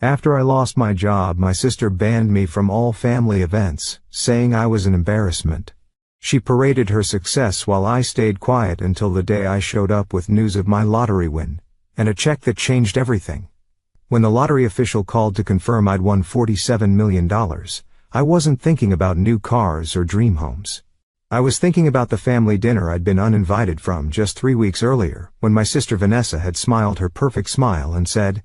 After I lost my job, my sister banned me from all family events, saying I was an embarrassment. She paraded her success while I stayed quiet until the day I showed up with news of my lottery win, and a check that changed everything. When the lottery official called to confirm I'd won $47 million, I wasn't thinking about new cars or dream homes. I was thinking about the family dinner I'd been uninvited from just 3 weeks earlier, when my sister Vanessa had smiled her perfect smile and said,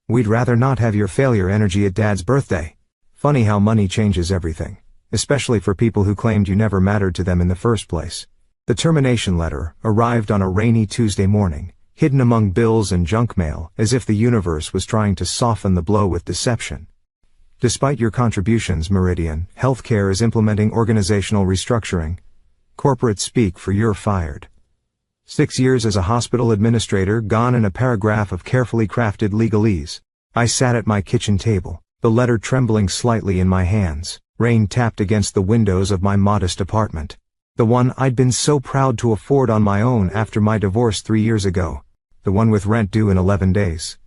"We'd rather not have your failure energy at Dad's birthday." Funny how money changes everything, especially for people who claimed you never mattered to them in the first place. The termination letter arrived on a rainy Tuesday morning, hidden among bills and junk mail, as if the universe was trying to soften the blow with deception. Despite your contributions, Meridian, healthcare is implementing organizational restructuring. Corporate speak for "you're fired." 6 years as a hospital administrator gone in a paragraph of carefully crafted legalese. I sat at my kitchen table, the letter trembling slightly in my hands. Rain tapped against the windows of my modest apartment. The one I'd been so proud to afford on my own after my divorce 3 years ago. The one with rent due in 11 days.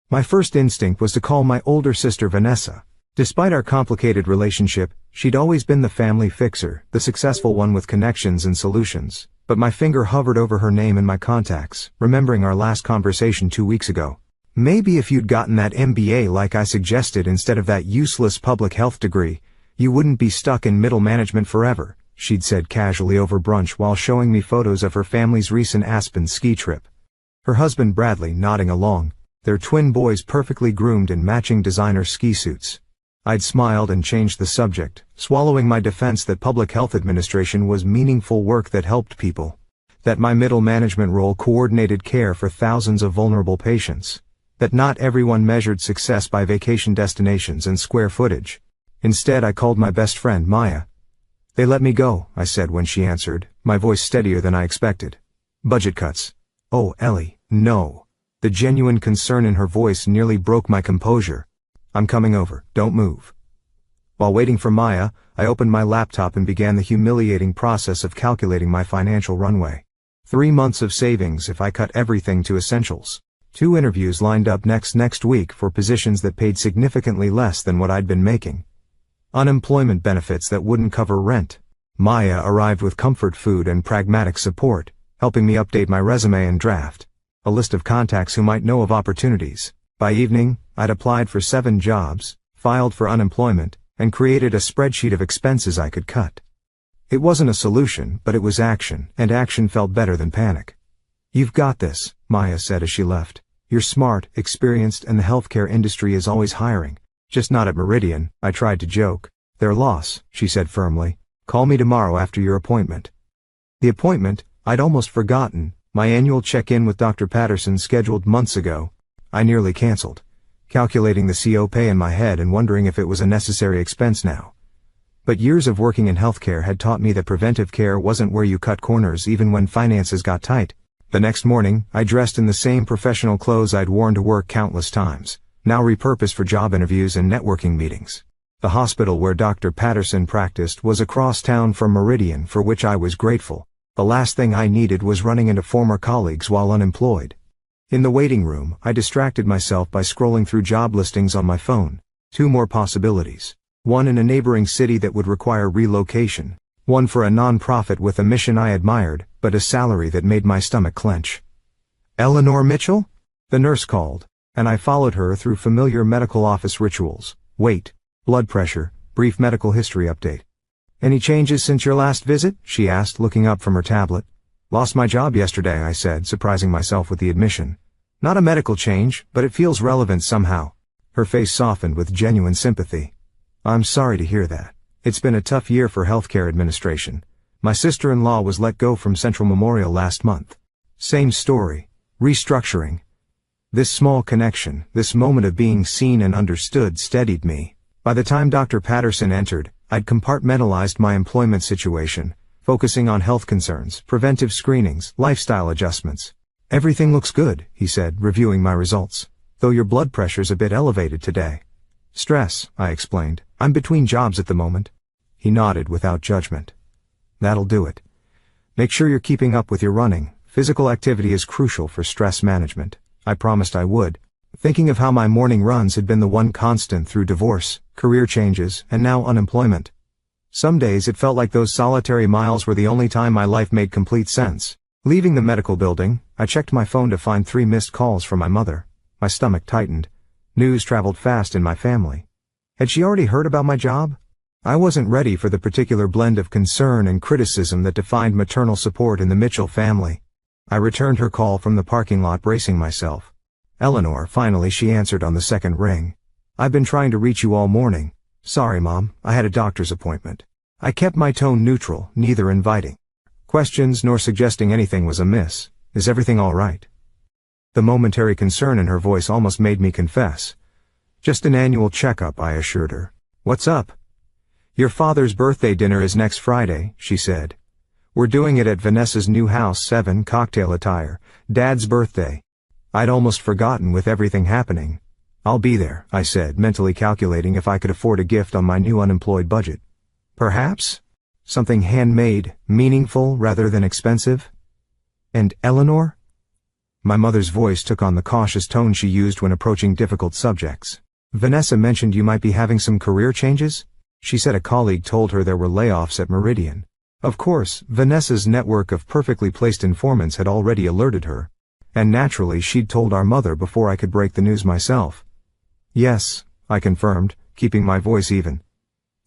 My first instinct was to call my older sister Vanessa. Despite our complicated relationship, she'd always been the family fixer, the successful one with connections and solutions. But my finger hovered over her name in my contacts, remembering our last conversation 2 weeks ago. "Maybe if you'd gotten that MBA like I suggested instead of that useless public health degree, you wouldn't be stuck in middle management forever," she'd said casually over brunch while showing me photos of her family's recent Aspen ski trip. Her husband Bradley nodding along, their twin boys perfectly groomed in matching designer ski suits. I'd smiled and changed the subject, swallowing my defense that public health administration was meaningful work that helped people. That my middle management role coordinated care for thousands of vulnerable patients. That not everyone measured success by vacation destinations and square footage. Instead, I called my best friend, Maya. "They let me go," I said when she answered, my voice steadier than I expected. "Budget cuts." "Oh, Ellie, no." The genuine concern in her voice nearly broke my composure. "I'm coming over, don't move." While waiting for Maya, I opened my laptop and began the humiliating process of calculating my financial runway. 3 months of savings if I cut everything to essentials. 2 interviews lined up next week for positions that paid significantly less than what I'd been making. Unemployment benefits that wouldn't cover rent. Maya arrived with comfort food and pragmatic support, helping me update my resume and draft. A list of contacts who might know of opportunities. By evening, I'd applied for 7 jobs, filed for unemployment, and created a spreadsheet of expenses I could cut. It wasn't a solution, but it was action, and action felt better than panic. "You've got this," Maya said as she left. "You're smart, experienced, and the healthcare industry is always hiring. Just not at Meridian," I tried to joke. "Their loss," she said firmly. "Call me tomorrow after your appointment." The appointment, I'd almost forgotten, my annual check-in with Dr. Patterson scheduled months ago. I nearly canceled, calculating the CO pay in my head and wondering if it was a necessary expense now. But years of working in healthcare had taught me that preventive care wasn't where you cut corners even when finances got tight. The next morning, I dressed in the same professional clothes I'd worn to work countless times, now repurposed for job interviews and networking meetings. The hospital where Dr. Patterson practiced was across town from Meridian, for which I was grateful. The last thing I needed was running into former colleagues while unemployed. In the waiting room, I distracted myself by scrolling through job listings on my phone. 2 more possibilities. One in a neighboring city that would require relocation. One for a non-profit with a mission I admired, but a salary that made my stomach clench. "Eleanor Mitchell?" The nurse called, and I followed her through familiar medical office rituals. Weight, blood pressure, brief medical history update. "Any changes since your last visit?" she asked, looking up from her tablet. "Lost my job yesterday," I said, surprising myself with the admission. "Not a medical change, but it feels relevant somehow." Her face softened with genuine sympathy. "I'm sorry to hear that. It's been a tough year for healthcare administration. My sister-in-law was let go from Central Memorial last month. Same story. Restructuring." This small connection, this moment of being seen and understood steadied me. By the time Dr. Patterson entered, I'd compartmentalized my employment situation, focusing on health concerns, preventive screenings, lifestyle adjustments. "Everything looks good," he said, reviewing my results. "Though your blood pressure's a bit elevated today." "Stress," I explained. "I'm between jobs at the moment." He nodded without judgment. "That'll do it. Make sure you're keeping up with your running. Physical activity is crucial for stress management." I promised I would. thinking of how my morning runs had been the one constant through divorce, career changes, and now unemployment. Some days it felt like those solitary miles were the only time my life made complete sense. Leaving the medical building, I checked my phone to find 3 missed calls from my mother. My stomach tightened. News traveled fast in my family. Had she already heard about my job? I wasn't ready for the particular blend of concern and criticism that defined maternal support in the Mitchell family. I returned her call from the parking lot, bracing myself. Eleanor, finally she answered on the second ring. I've been trying to reach you all morning. Sorry, Mom, I had a doctor's appointment. I kept my tone neutral, neither inviting questions nor suggesting anything was amiss. Is everything all right? The momentary concern in her voice almost made me confess. Just an annual checkup, I assured her. What's up? Your father's birthday dinner is next Friday, she said. We're doing it at Vanessa's new house, 7 cocktail attire, Dad's birthday. I'd almost forgotten with everything happening. I'll be there, I said, mentally calculating if I could afford a gift on my new unemployed budget. Perhaps? Something handmade, meaningful rather than expensive? And Eleanor? My mother's voice took on the cautious tone she used when approaching difficult subjects. Vanessa mentioned you might be having some career changes? She said a colleague told her there were layoffs at Meridian. Of course, Vanessa's network of perfectly placed informants had already alerted her. And naturally she'd told our mother before I could break the news myself. Yes, I confirmed, keeping my voice even.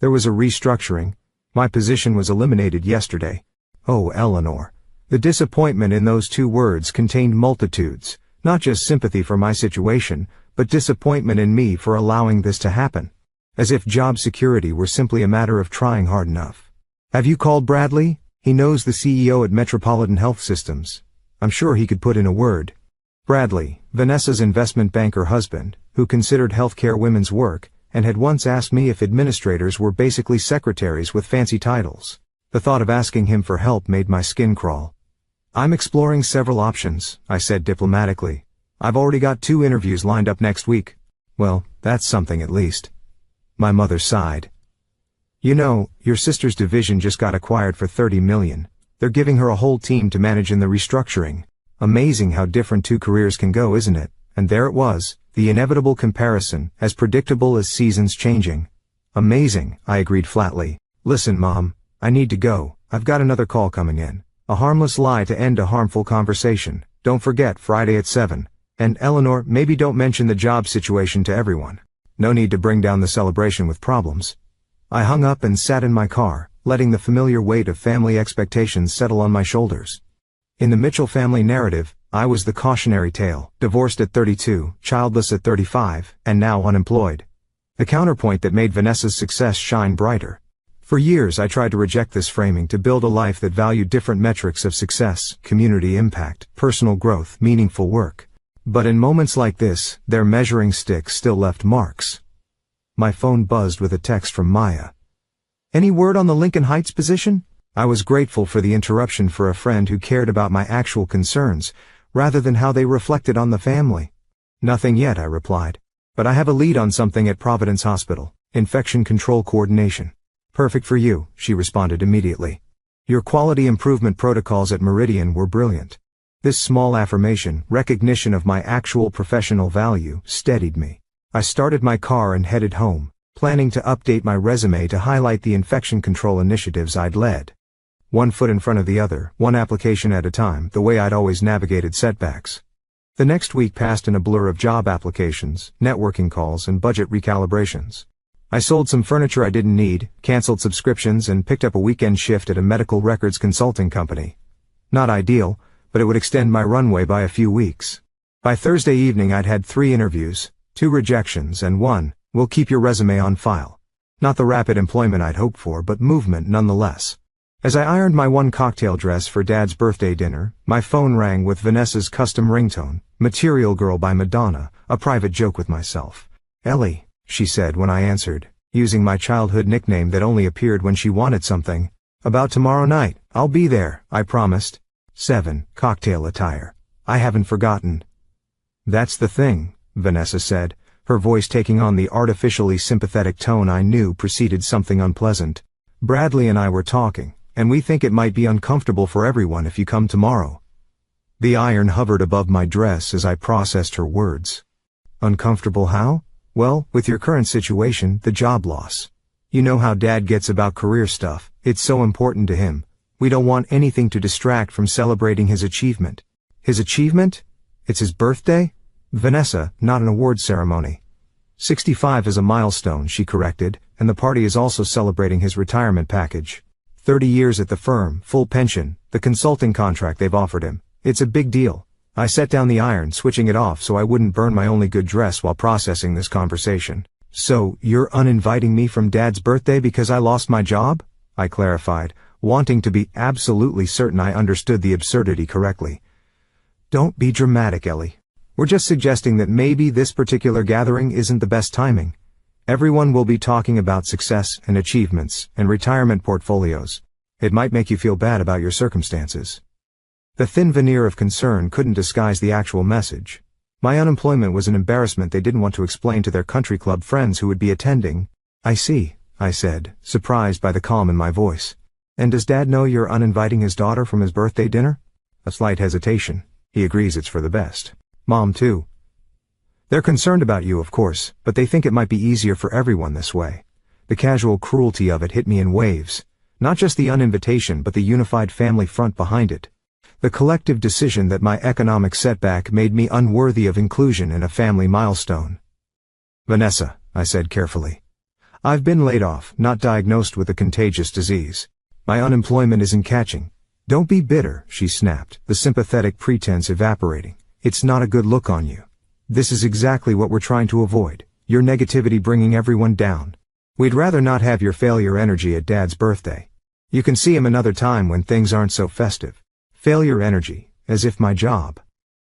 There was a restructuring. My position was eliminated yesterday. Oh, Eleanor. The disappointment in those 2 words contained multitudes, not just sympathy for my situation, but disappointment in me for allowing this to happen. As if job security were simply a matter of trying hard enough. Have you called Bradley? He knows the CEO at Metropolitan Health Systems. I'm sure he could put in a word. Bradley, Vanessa's investment banker husband, who considered healthcare women's work, and had once asked me if administrators were basically secretaries with fancy titles. The thought of asking him for help made my skin crawl. I'm exploring several options, I said diplomatically. I've already got 2 interviews lined up next week. Well, that's something at least. My mother sighed. You know, your sister's division just got acquired for $30 million. They're giving her a whole team to manage in the restructuring. Amazing how different 2 careers can go, isn't it? And there it was, the inevitable comparison, as predictable as seasons changing. Amazing, I agreed flatly. Listen, Mom, I need to go. I've got another call coming in. A harmless lie to end a harmful conversation. Don't forget, Friday at 7. And Eleanor, maybe don't mention the job situation to everyone. No need to bring down the celebration with problems. I hung up and sat in my car, letting the familiar weight of family expectations settle on my shoulders. In the Mitchell family narrative, I was the cautionary tale, divorced at 32, childless at 35, and now unemployed. The counterpoint that made Vanessa's success shine brighter. For years I tried to reject this framing to build a life that valued different metrics of success, community impact, personal growth, meaningful work. But in moments like this, their measuring stick still left marks. My phone buzzed with a text from Maya. Any word on the Lincoln Heights position? I was grateful for the interruption for a friend who cared about my actual concerns, rather than how they reflected on the family. Nothing yet, I replied. But I have a lead on something at Providence Hospital, infection control coordination. Perfect for you, she responded immediately. Your quality improvement protocols at Meridian were brilliant. This small affirmation, recognition of my actual professional value, steadied me. I started my car and headed home, planning to update my resume to highlight the infection control initiatives I'd led. One foot in front of the other, one application at a time, the way I'd always navigated setbacks. The next week passed in a blur of job applications, networking calls, and budget recalibrations. I sold some furniture I didn't need, canceled subscriptions, and picked up a weekend shift at a medical records consulting company. Not ideal, but it would extend my runway by a few weeks. By Thursday evening I'd had 3 interviews, 2 rejections, and 1, "We'll keep your resume on file." Not the rapid employment I'd hoped for, but movement nonetheless. As I ironed my 1 cocktail dress for Dad's birthday dinner, my phone rang with Vanessa's custom ringtone, Material Girl by Madonna, a private joke with myself. "Ellie," she said when I answered, using my childhood nickname that only appeared when she wanted something. "About tomorrow night, I'll be there," I promised. 7 cocktail attire. I haven't forgotten. "That's the thing," Vanessa said, her voice taking on the artificially sympathetic tone I knew preceded something unpleasant. "Bradley and I were talking, and we think it might be uncomfortable for everyone if you come tomorrow." The iron hovered above my dress as I processed her words. Uncomfortable how? Well, with your current situation, the job loss. You know how Dad gets about career stuff, it's so important to him. We don't want anything to distract from celebrating his achievement. His achievement? It's his birthday? Vanessa, not an award ceremony. 65 is a milestone, she corrected, and the party is also celebrating his retirement package. 30 years at the firm, full pension, the consulting contract they've offered him. It's a big deal. I set down the iron, switching it off so I wouldn't burn my only good dress while processing this conversation. So, you're uninviting me from Dad's birthday because I lost my job? I clarified, wanting to be absolutely certain I understood the absurdity correctly. Don't be dramatic, Ellie. We're just suggesting that maybe this particular gathering isn't the best timing. Everyone will be talking about success and achievements and retirement portfolios. It might make you feel bad about your circumstances. The thin veneer of concern couldn't disguise the actual message. My unemployment was an embarrassment they didn't want to explain to their country club friends who would be attending. I see, I said, surprised by the calm in my voice. And does Dad know you're uninviting his daughter from his birthday dinner? A slight hesitation. He agrees it's for the best. Mom too. They're concerned about you, of course, but they think it might be easier for everyone this way. The casual cruelty of it hit me in waves. Not just the uninvitation but the unified family front behind it. The collective decision that my economic setback made me unworthy of inclusion in a family milestone. Vanessa, I said carefully. I've been laid off, not diagnosed with a contagious disease. My unemployment isn't catching. Don't be bitter, she snapped, the sympathetic pretense evaporating. It's not a good look on you. This is exactly what we're trying to avoid, your negativity bringing everyone down. We'd rather not have your failure energy at Dad's birthday. You can see him another time when things aren't so festive. Failure energy, as if my job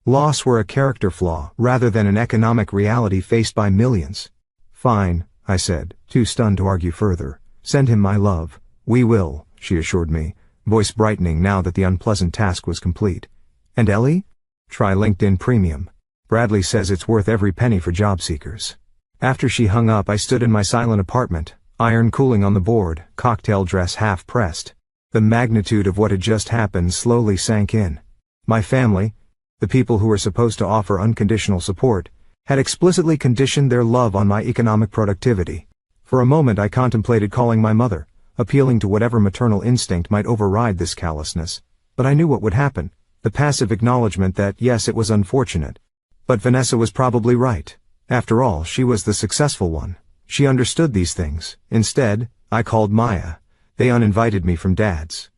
loss were a character flaw rather than an economic reality faced by millions. Fine, I said, too stunned to argue further. Send him my love. We will, she assured me, voice brightening now that the unpleasant task was complete. And Ellie? Try LinkedIn Premium. Bradley says it's worth every penny for job seekers. After she hung up, I stood in my silent apartment, iron cooling on the board, cocktail dress half pressed. The magnitude of what had just happened slowly sank in. My family, the people who were supposed to offer unconditional support, had explicitly conditioned their love on my economic productivity. For a moment I contemplated calling my mother, appealing to whatever maternal instinct might override this callousness. But I knew what would happen, the passive acknowledgement that yes, it was unfortunate. But Vanessa was probably right. After all, she was the successful one. She understood these things. Instead, I called Maya. They uninvited me from Dad's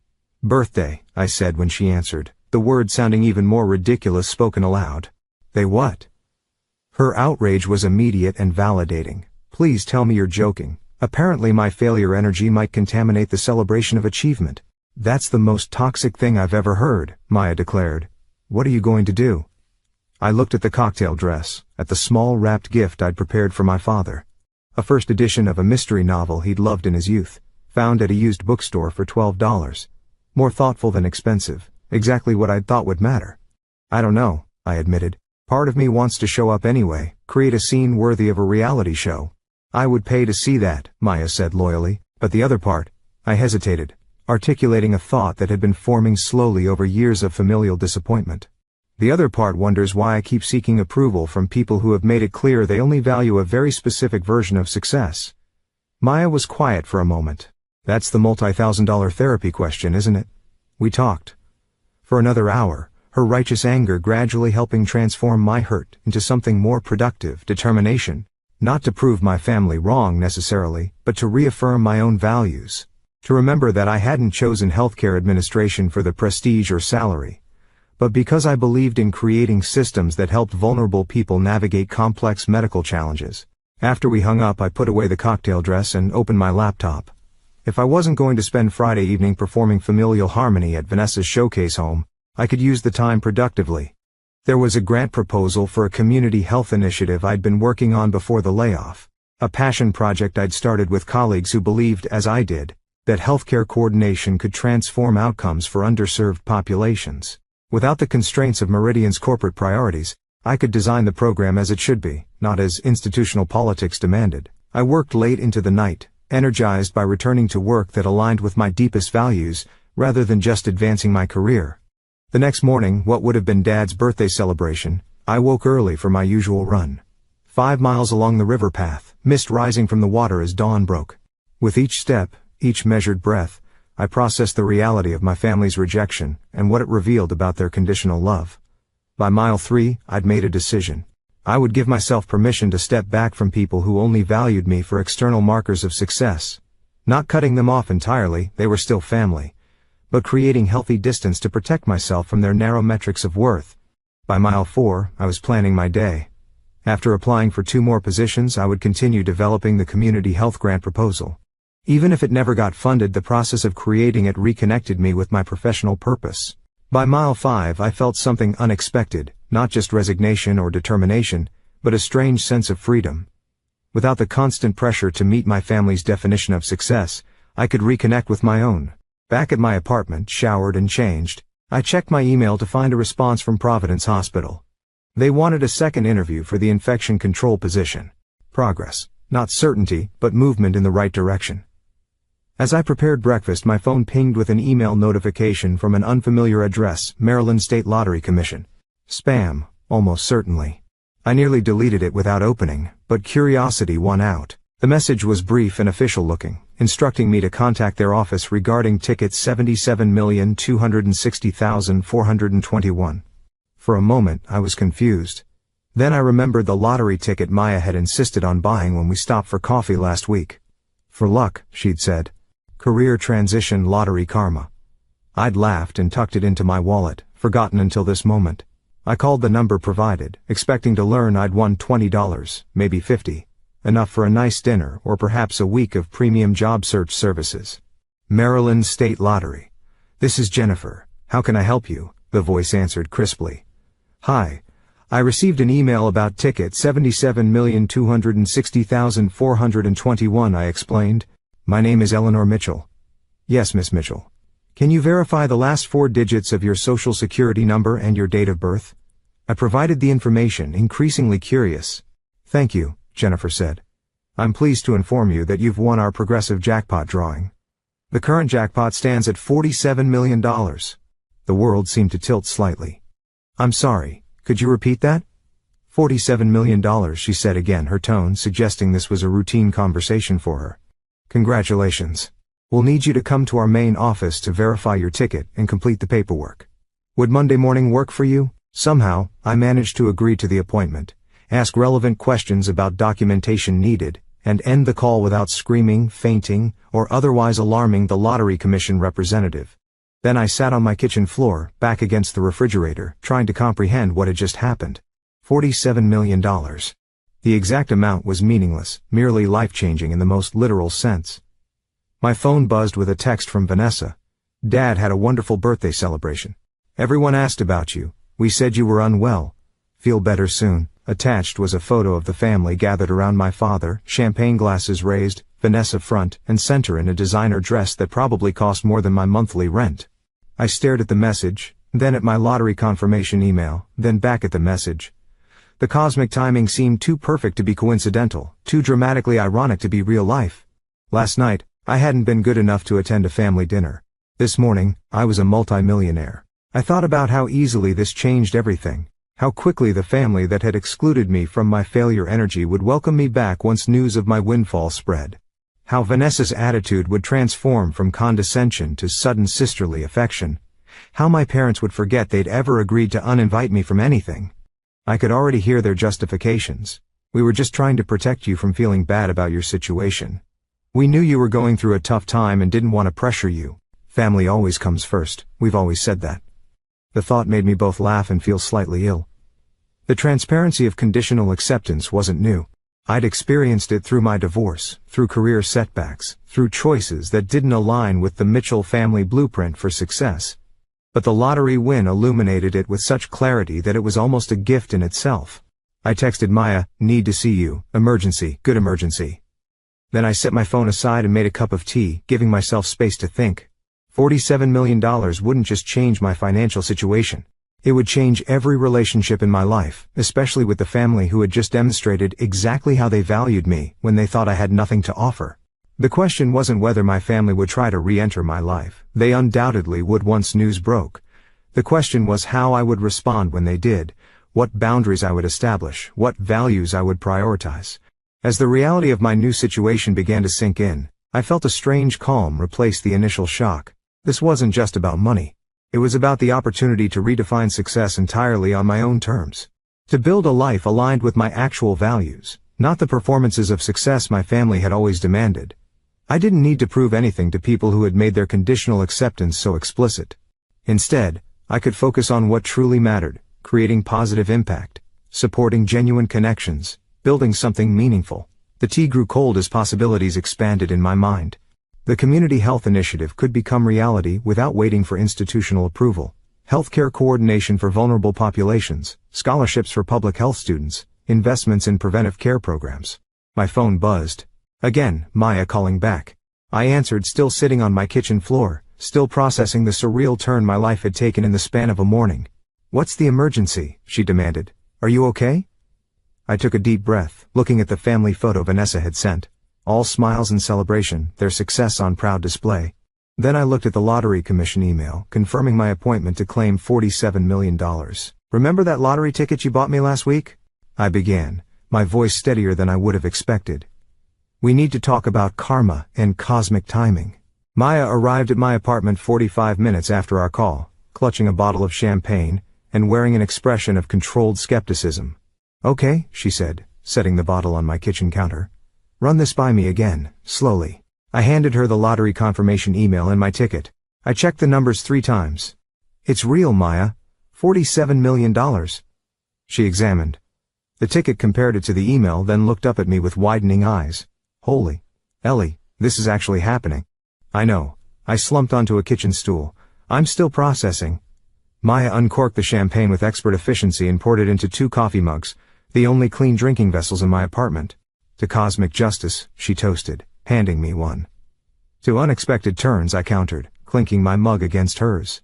birthday, I said when she answered, the word sounding even more ridiculous spoken aloud. They what? Her outrage was immediate and validating. Please tell me you're joking. Apparently my failure energy might contaminate the celebration of achievement. That's the most toxic thing I've ever heard, Maya declared. What are you going to do? I looked at the cocktail dress, at the small wrapped gift I'd prepared for my father. A first edition of a mystery novel he'd loved in his youth, found at a used bookstore for $12. More thoughtful than expensive, exactly what I'd thought would matter. I don't know, I admitted. Part of me wants to show up anyway, create a scene worthy of a reality show. I would pay to see that, Maya said loyally, but the other part, I hesitated, articulating a thought that had been forming slowly over years of familial disappointment. The other part wonders why I keep seeking approval from people who have made it clear they only value a very specific version of success. Maya was quiet for a moment. That's the multi-$1,000 therapy question, isn't it? We talked for another hour, her righteous anger gradually helping transform my hurt into something more productive, determination, not to prove my family wrong necessarily, but to reaffirm my own values, to remember that I hadn't chosen healthcare administration for the prestige or salary, but because I believed in creating systems that helped vulnerable people navigate complex medical challenges. After we hung up, I put away the cocktail dress and opened my laptop. If I wasn't going to spend Friday evening performing familial harmony at Vanessa's showcase home, I could use the time productively. There was a grant proposal for a community health initiative I'd been working on before the layoff. A passion project I'd started with colleagues who believed, as I did, that healthcare coordination could transform outcomes for underserved populations. Without the constraints of Meridian's corporate priorities, I could design the program as it should be, not as institutional politics demanded. I worked late into the night, energized by returning to work that aligned with my deepest values, rather than just advancing my career. The next morning, what would have been Dad's birthday celebration, I woke early for my usual run. 5 miles along the river path, mist rising from the water as dawn broke. With each step, each measured breath, I processed the reality of my family's rejection and what it revealed about their conditional love. By mile 3, I'd made a decision. I would give myself permission to step back from people who only valued me for external markers of success. Not cutting them off entirely, they were still family, but creating healthy distance to protect myself from their narrow metrics of worth. By mile 4, I was planning my day. After applying for 2 more positions, I would continue developing the community health grant proposal. Even if it never got funded, the process of creating it reconnected me with my professional purpose. By mile 5, I felt something unexpected, not just resignation or determination, but a strange sense of freedom. Without the constant pressure to meet my family's definition of success, I could reconnect with my own. Back at my apartment, showered and changed, I checked my email to find a response from Providence Hospital. They wanted a second interview for the infection control position. Progress. Not certainty, but movement in the right direction. As I prepared breakfast, my phone pinged with an email notification from an unfamiliar address, Maryland State Lottery Commission. Spam, almost certainly. I nearly deleted it without opening, but curiosity won out. The message was brief and official-looking, instructing me to contact their office regarding ticket 77,260,421. For a moment, I was confused. Then I remembered the lottery ticket Maya had insisted on buying when we stopped for coffee last week. For luck, she'd said. Career transition lottery karma. I'd laughed and tucked it into my wallet, forgotten until this moment. I called the number provided, expecting to learn I'd won $20, maybe $50. Enough for a nice dinner or perhaps a week of premium job search services. Maryland State Lottery. This is Jennifer. How can I help you? The voice answered crisply. Hi. I received an email about ticket 77,260,421, I explained. My name is Eleanor Mitchell. Yes, Miss Mitchell. Can you verify the last 4 digits of your social security number and your date of birth? I provided the information, increasingly curious. Thank you, Jennifer said. I'm pleased to inform you that you've won our progressive jackpot drawing. The current jackpot stands at $47 million. The world seemed to tilt slightly. I'm sorry, could you repeat that? $47 million, she said again, her tone suggesting this was a routine conversation for her. Congratulations. We'll need you to come to our main office to verify your ticket and complete the paperwork. Would Monday morning work for you? Somehow, I managed to agree to the appointment, ask relevant questions about documentation needed, and end the call without screaming, fainting, or otherwise alarming the Lottery Commission representative. Then I sat on my kitchen floor, back against the refrigerator, trying to comprehend what had just happened. $47 million. The exact amount was meaningless, merely life-changing in the most literal sense. My phone buzzed with a text from Vanessa. Dad had a wonderful birthday celebration. Everyone asked about you. We said you were unwell. Feel better soon. Attached was a photo of the family gathered around my father, champagne glasses raised, Vanessa front and center in a designer dress that probably cost more than my monthly rent. I stared at the message, then at my lottery confirmation email, then back at the message. The cosmic timing seemed too perfect to be coincidental, too dramatically ironic to be real life. Last night, I hadn't been good enough to attend a family dinner. This morning, I was a multimillionaire. I thought about how easily this changed everything, how quickly the family that had excluded me from my failure energy would welcome me back once news of my windfall spread. How Vanessa's attitude would transform from condescension to sudden sisterly affection. How my parents would forget they'd ever agreed to uninvite me from anything. I could already hear their justifications. We were just trying to protect you from feeling bad about your situation. We knew you were going through a tough time and didn't want to pressure you. Family always comes first, we've always said that. The thought made me both laugh and feel slightly ill. The transparency of conditional acceptance wasn't new. I'd experienced it through my divorce, through career setbacks, through choices that didn't align with the Mitchell family blueprint for success. But the lottery win illuminated it with such clarity that it was almost a gift in itself. I texted Maya, need to see you, emergency, good emergency. Then I set my phone aside and made a cup of tea, giving myself space to think. $47 million wouldn't just change my financial situation. It would change every relationship in my life, especially with the family who had just demonstrated exactly how they valued me when they thought I had nothing to offer. The question wasn't whether my family would try to re-enter my life. They undoubtedly would once news broke. The question was how I would respond when they did, what boundaries I would establish, what values I would prioritize. As the reality of my new situation began to sink in, I felt a strange calm replace the initial shock. This wasn't just about money. It was about the opportunity to redefine success entirely on my own terms. To build a life aligned with my actual values, not the performances of success my family had always demanded. I didn't need to prove anything to people who had made their conditional acceptance so explicit. Instead, I could focus on what truly mattered, creating positive impact, supporting genuine connections, building something meaningful. The tea grew cold as possibilities expanded in my mind. The community health initiative could become reality without waiting for institutional approval. Healthcare coordination for vulnerable populations, scholarships for public health students, investments in preventive care programs. My phone buzzed. Again, Maya calling back. I answered, still sitting on my kitchen floor, still processing the surreal turn my life had taken in the span of a morning. "What's the emergency?" she demanded. "Are you okay?" I took a deep breath, looking at the family photo Vanessa had sent. All smiles and celebration, their success on proud display. Then I looked at the lottery commission email, confirming my appointment to claim $47 million. "Remember that lottery ticket you bought me last week?" I began, my voice steadier than I would have expected. "We need to talk about karma and cosmic timing." Maya arrived at my apartment 45 minutes after our call, clutching a bottle of champagne, and wearing an expression of controlled skepticism. "Okay," she said, setting the bottle on my kitchen counter. "Run this by me again, slowly." I handed her the lottery confirmation email and my ticket. I checked the numbers 3 times. "It's real, Maya. $47 million. She examined the ticket, compared it to the email, then looked up at me with widening eyes. "Holy, Ellie, this is actually happening." "I know." I slumped onto a kitchen stool. "I'm still processing." Maya uncorked the champagne with expert efficiency and poured it into 2 coffee mugs, the only clean drinking vessels in my apartment. "To cosmic justice," she toasted, handing me one. "To unexpected turns," I countered, clinking my mug against hers.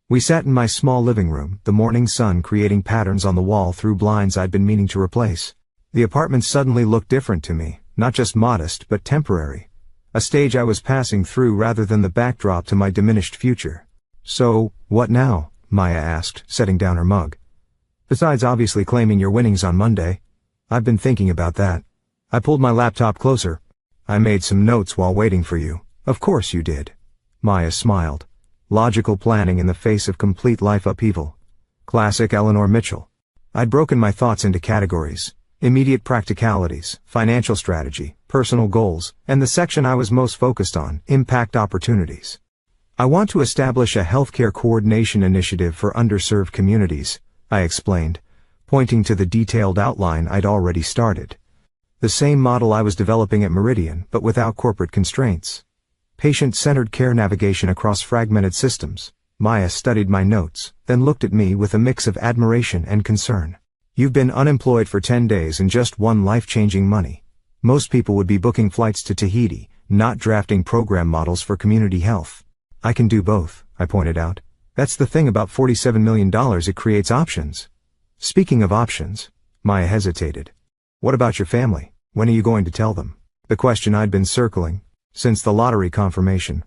We sat in my small living room, the morning sun creating patterns on the wall through blinds I'd been meaning to replace. The apartment suddenly looked different to me, not just modest but temporary. A stage I was passing through rather than the backdrop to my diminished future. "So, what now?" Maya asked, setting down her mug. "Besides obviously claiming your winnings on Monday." "I've been thinking about that." I pulled my laptop closer. "I made some notes while waiting for you." "Of course you did." Maya smiled. Logical planning in the face of complete life upheaval. Classic Eleanor Mitchell. I'd broken my thoughts into categories: immediate practicalities, financial strategy, personal goals, and the section I was most focused on, impact opportunities. "I want to establish a healthcare coordination initiative for underserved communities," I explained, pointing to the detailed outline I'd already started. The same model I was developing at Meridian, but without corporate constraints. Patient-centered care navigation across fragmented systems. Maya studied my notes, then looked at me with a mix of admiration and concern. "You've been unemployed for 10 days and just won life-changing money. Most people would be booking flights to Tahiti, not drafting program models for community health." "I can do both," I pointed out. "That's the thing about $47 million, it creates options." "Speaking of options," Maya hesitated. "What about your family? When are you going to tell them?" The question I'd been circling since the lottery confirmation.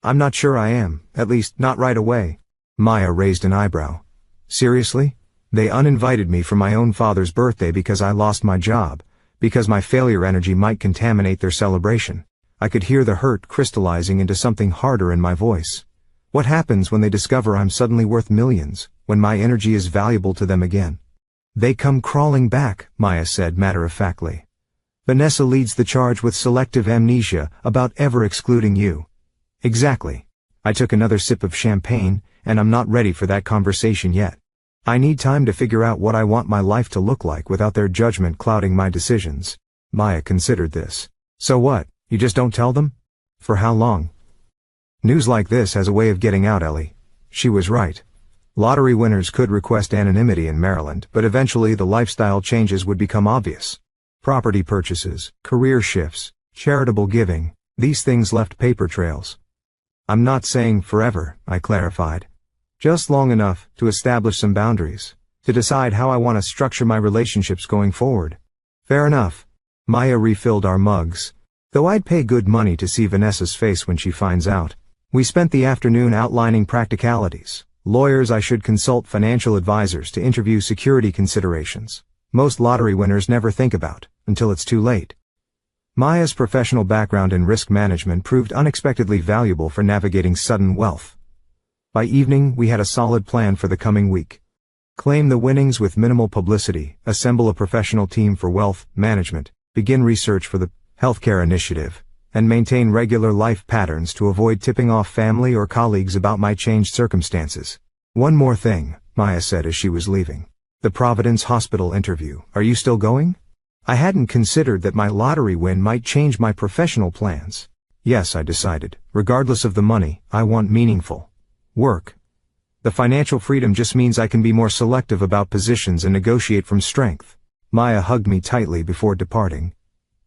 "I'm not sure I am, at least not right away." Maya raised an eyebrow. "Seriously? They uninvited me for my own father's birthday because I lost my job, because my failure energy might contaminate their celebration." I could hear the hurt crystallizing into something harder in my voice. "What happens when they discover I'm suddenly worth millions, when my energy is valuable to them again?" "They come crawling back," Maya said matter-of-factly. "Vanessa leads the charge with selective amnesia about ever excluding you." "Exactly." I took another sip of champagne, and I'm not ready for that conversation yet. I need time to figure out what I want my life to look like without their judgment clouding my decisions. Maya considered this. "So what? You just don't tell them? For how long?" "News like this has a way of getting out, Ellie." She was right. Lottery winners could request anonymity in Maryland, but eventually the lifestyle changes would become obvious. Property purchases, career shifts, charitable giving, these things left paper trails. "I'm not saying forever," I clarified. "Just long enough to establish some boundaries, to decide how I want to structure my relationships going forward." "Fair enough." Maya refilled our mugs. Though I'd pay good money to see Vanessa's face when she finds out. We spent the afternoon outlining practicalities, Lawyers, I should consult financial advisors to interview security considerations. Most lottery winners never think about, until it's too late. Maya's professional background in risk management proved unexpectedly valuable for navigating sudden wealth. By evening, we had a solid plan for the coming week. Claim the winnings with minimal publicity, assemble a professional team for wealth management, begin research for the healthcare initiative, and maintain regular life patterns to avoid tipping off family or colleagues about my changed circumstances. One more thing, Maya said as she was leaving. The Providence Hospital interview, are you still going? I hadn't considered that my lottery win might change my professional plans. Yes, I decided. Regardless of the money, I want meaningful work. The financial freedom just means I can be more selective about positions and negotiate from strength. Maya hugged me tightly before departing.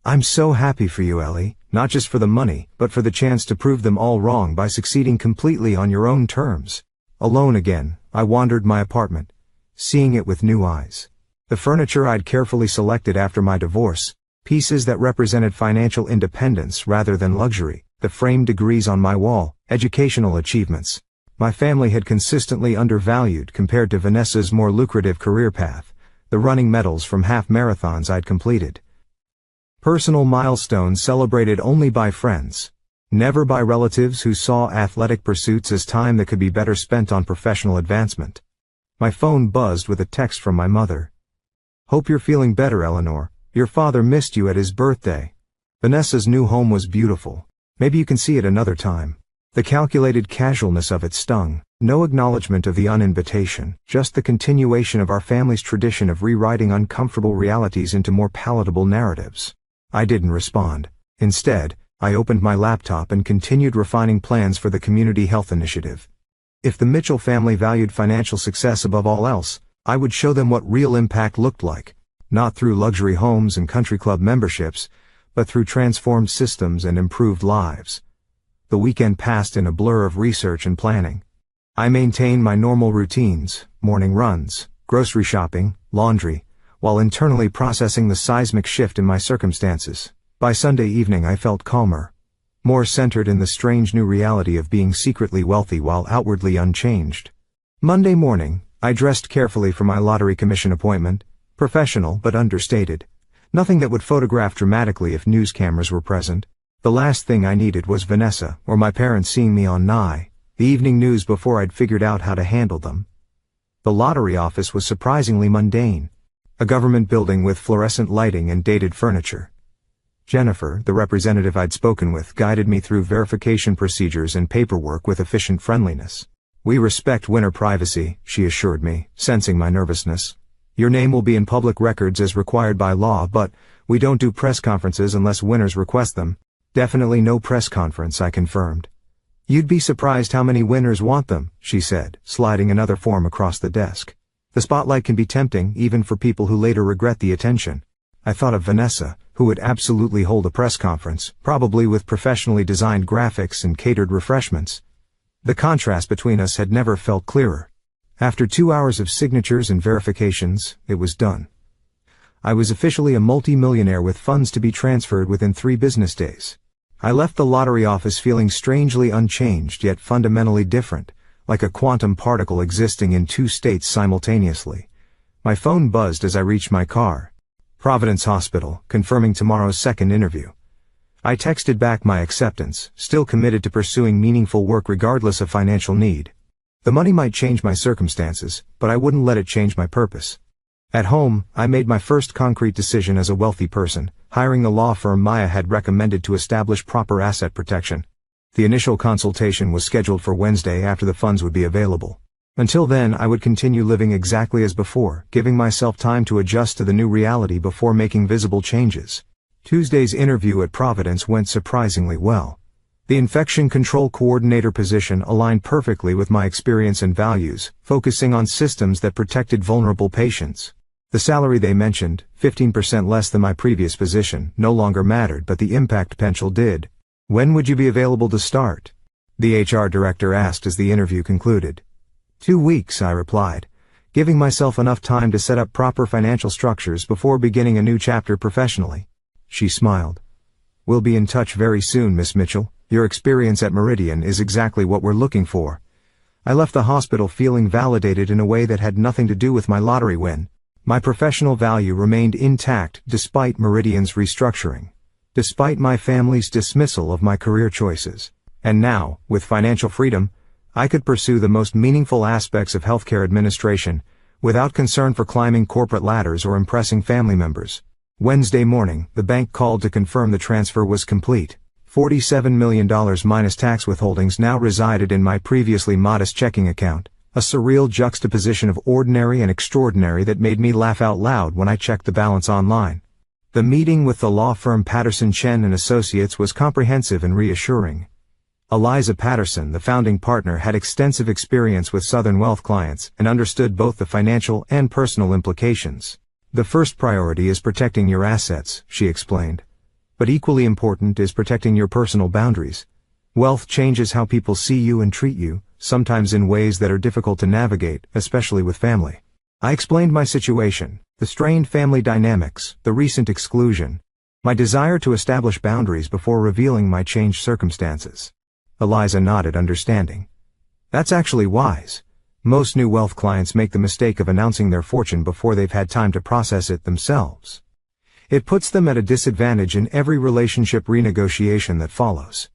I'm so happy for you, Ellie, not just for the money, but for the chance to prove them all wrong by succeeding completely on your own terms. Alone again, I wandered my apartment, seeing it with new eyes. The furniture I'd carefully selected after my divorce, pieces that represented financial independence rather than luxury, the framed degrees on my wall, educational achievements. My family had consistently undervalued compared to Vanessa's more lucrative career path, the running medals from half marathons I'd completed. Personal milestones celebrated only by friends, never by relatives who saw athletic pursuits as time that could be better spent on professional advancement. My phone buzzed with a text from my mother. Hope you're feeling better, Eleanor. Your father missed you at his birthday. Vanessa's new home was beautiful. Maybe you can see it another time. The calculated casualness of it stung. No acknowledgement of the uninvitation, just the continuation of our family's tradition of rewriting uncomfortable realities into more palatable narratives. I didn't respond. Instead, I opened my laptop and continued refining plans for the community health initiative. If the Mitchell family valued financial success above all else, I would show them what real impact looked like, not through luxury homes and country club memberships, but through transformed systems and improved lives. The weekend passed in a blur of research and planning. I maintained my normal routines, morning runs, grocery shopping, laundry, while internally processing the seismic shift in my circumstances. By Sunday evening I felt calmer, more centered in the strange new reality of being secretly wealthy while outwardly unchanged. Monday morning, I dressed carefully for my lottery commission appointment, professional but understated. Nothing that would photograph dramatically if news cameras were present. The last thing I needed was Vanessa or my parents seeing me on the evening news before I'd figured out how to handle them. The lottery office was surprisingly mundane. A government building with fluorescent lighting and dated furniture. Jennifer, the representative I'd spoken with, guided me through verification procedures and paperwork with efficient friendliness. We respect winner privacy, she assured me, sensing my nervousness. Your name will be in public records as required by law, but we don't do press conferences unless winners request them. Definitely no press conference, I confirmed. You'd be surprised how many winners want them, she said, sliding another form across the desk. The spotlight can be tempting, even for people who later regret the attention. I thought of Vanessa, who would absolutely hold a press conference, probably with professionally designed graphics and catered refreshments. The contrast between us had never felt clearer. After 2 hours of signatures and verifications, it was done. I was officially a multi-millionaire with funds to be transferred within 3 business days. I left the lottery office feeling strangely unchanged yet fundamentally different, like a quantum particle existing in 2 states simultaneously. My phone buzzed as I reached my car. Providence Hospital, confirming tomorrow's second interview. I texted back my acceptance, still committed to pursuing meaningful work regardless of financial need. The money might change my circumstances, but I wouldn't let it change my purpose. At home, I made my first concrete decision as a wealthy person, hiring the law firm Maya had recommended to establish proper asset protection. The initial consultation was scheduled for Wednesday after the funds would be available. Until then, I would continue living exactly as before, giving myself time to adjust to the new reality before making visible changes. Tuesday's interview at Providence went surprisingly well. The infection control coordinator position aligned perfectly with my experience and values, focusing on systems that protected vulnerable patients. The salary they mentioned, 15% less than my previous position, no longer mattered, but the impact potential did. When would you be available to start? The HR director asked as the interview concluded. 2 weeks, I replied, giving myself enough time to set up proper financial structures before beginning a new chapter professionally. She smiled. We'll be in touch very soon, Miss Mitchell. Your experience at Meridian is exactly what we're looking for. I left the hospital feeling validated in a way that had nothing to do with my lottery win. My professional value remained intact despite Meridian's restructuring, despite my family's dismissal of my career choices. And now, with financial freedom, I could pursue the most meaningful aspects of healthcare administration, without concern for climbing corporate ladders or impressing family members. Wednesday morning, the bank called to confirm the transfer was complete. $47 million minus tax withholdings now resided in my previously modest checking account, a surreal juxtaposition of ordinary and extraordinary that made me laugh out loud when I checked the balance online. The meeting with the law firm Patterson Chen & Associates was comprehensive and reassuring. Eliza Patterson, the founding partner, had extensive experience with Southern Wealth clients and understood both the financial and personal implications. The first priority is protecting your assets, she explained. But equally important is protecting your personal boundaries. Wealth changes how people see you and treat you, sometimes in ways that are difficult to navigate, especially with family. I explained my situation, the strained family dynamics, the recent exclusion, my desire to establish boundaries before revealing my changed circumstances. Eliza nodded, understanding. That's actually wise. Most new wealth clients make the mistake of announcing their fortune before they've had time to process it themselves. It puts them at a disadvantage in every relationship renegotiation that follows.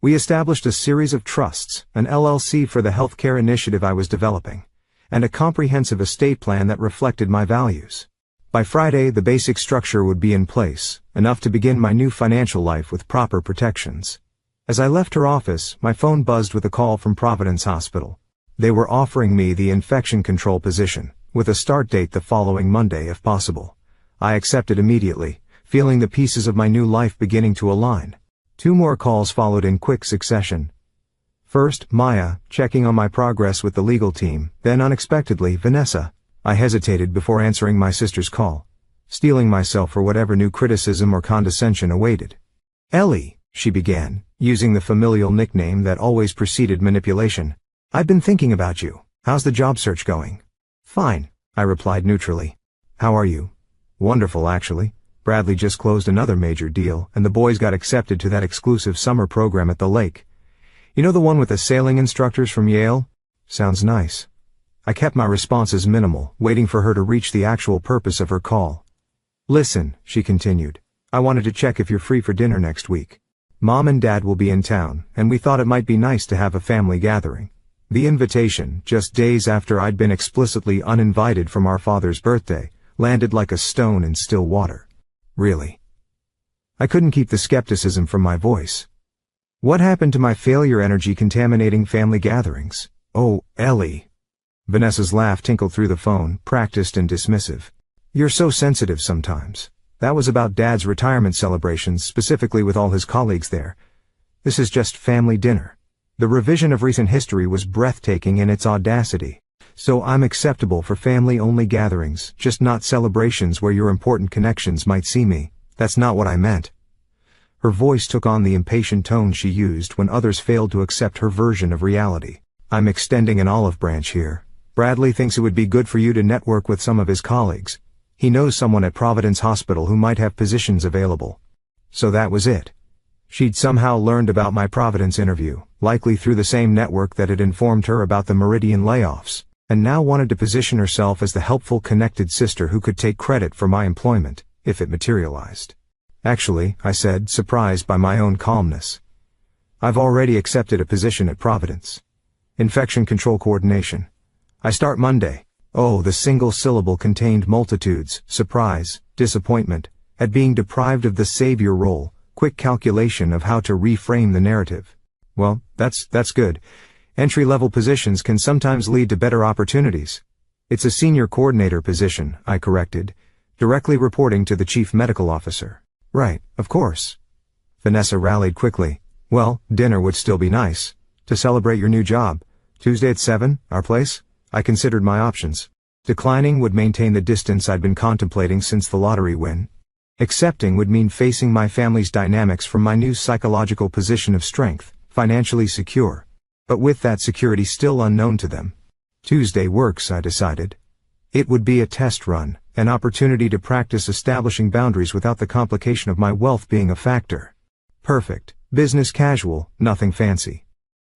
We established a series of trusts, an LLC for the healthcare initiative I was developing, and a comprehensive estate plan that reflected my values. By Friday, the basic structure would be in place, enough to begin my new financial life with proper protections. As I left her office, my phone buzzed with a call from Providence Hospital. They were offering me the infection control position, with a start date the following Monday if possible. I accepted immediately, feeling the pieces of my new life beginning to align. 2 more calls followed in quick succession. First, Maya, checking on my progress with the legal team, then unexpectedly, Vanessa. I hesitated before answering my sister's call, steeling myself for whatever new criticism or condescension awaited. Ellie, she began, using the familial nickname that always preceded manipulation. I've been thinking about you. How's the job search going? Fine, I replied neutrally. How are you? Wonderful, actually. Bradley just closed another major deal, and the boys got accepted to that exclusive summer program at the lake. You know, the one with the sailing instructors from Yale? Sounds nice. I kept my responses minimal, waiting for her to reach the actual purpose of her call. Listen, she continued. I wanted to check if you're free for dinner next week. Mom and Dad will be in town, and we thought it might be nice to have a family gathering. The invitation, just days after I'd been explicitly uninvited from our father's birthday, landed like a stone in still water. Really? I couldn't keep the skepticism from my voice. What happened to my failure energy contaminating family gatherings? Oh, Ellie. Vanessa's laugh tinkled through the phone, practiced and dismissive. You're so sensitive sometimes. That was about Dad's retirement celebrations, specifically with all his colleagues there. This is just family dinner. The revision of recent history was breathtaking in its audacity. So I'm acceptable for family-only gatherings, just not celebrations where your important connections might see me. That's not what I meant. Her voice took on the impatient tone she used when others failed to accept her version of reality. I'm extending an olive branch here. Bradley thinks it would be good for you to network with some of his colleagues. He knows someone at Providence Hospital who might have positions available. So that was it. She'd somehow learned about my Providence interview, likely through the same network that had informed her about the Meridian layoffs, and now wanted to position herself as the helpful, connected sister who could take credit for my employment, if it materialized. Actually, I said, surprised by my own calmness. I've already accepted a position at Providence. Infection control coordination. I start Monday. Oh, the single syllable contained multitudes, surprise, disappointment, at being deprived of the savior role, quick calculation of how to reframe the narrative. Well, that's good. Entry-level positions can sometimes lead to better opportunities. It's a senior coordinator position, I corrected, directly reporting to the chief medical officer. Right, of course. Vanessa rallied quickly. Well, dinner would still be nice. To celebrate your new job. Tuesday at 7, our place? I considered my options. Declining would maintain the distance I'd been contemplating since the lottery win. Accepting would mean facing my family's dynamics from my new psychological position of strength, financially secure, but with that security still unknown to them. Tuesday works, I decided. It would be a test run, an opportunity to practice establishing boundaries without the complication of my wealth being a factor. Perfect. Business casual, nothing fancy.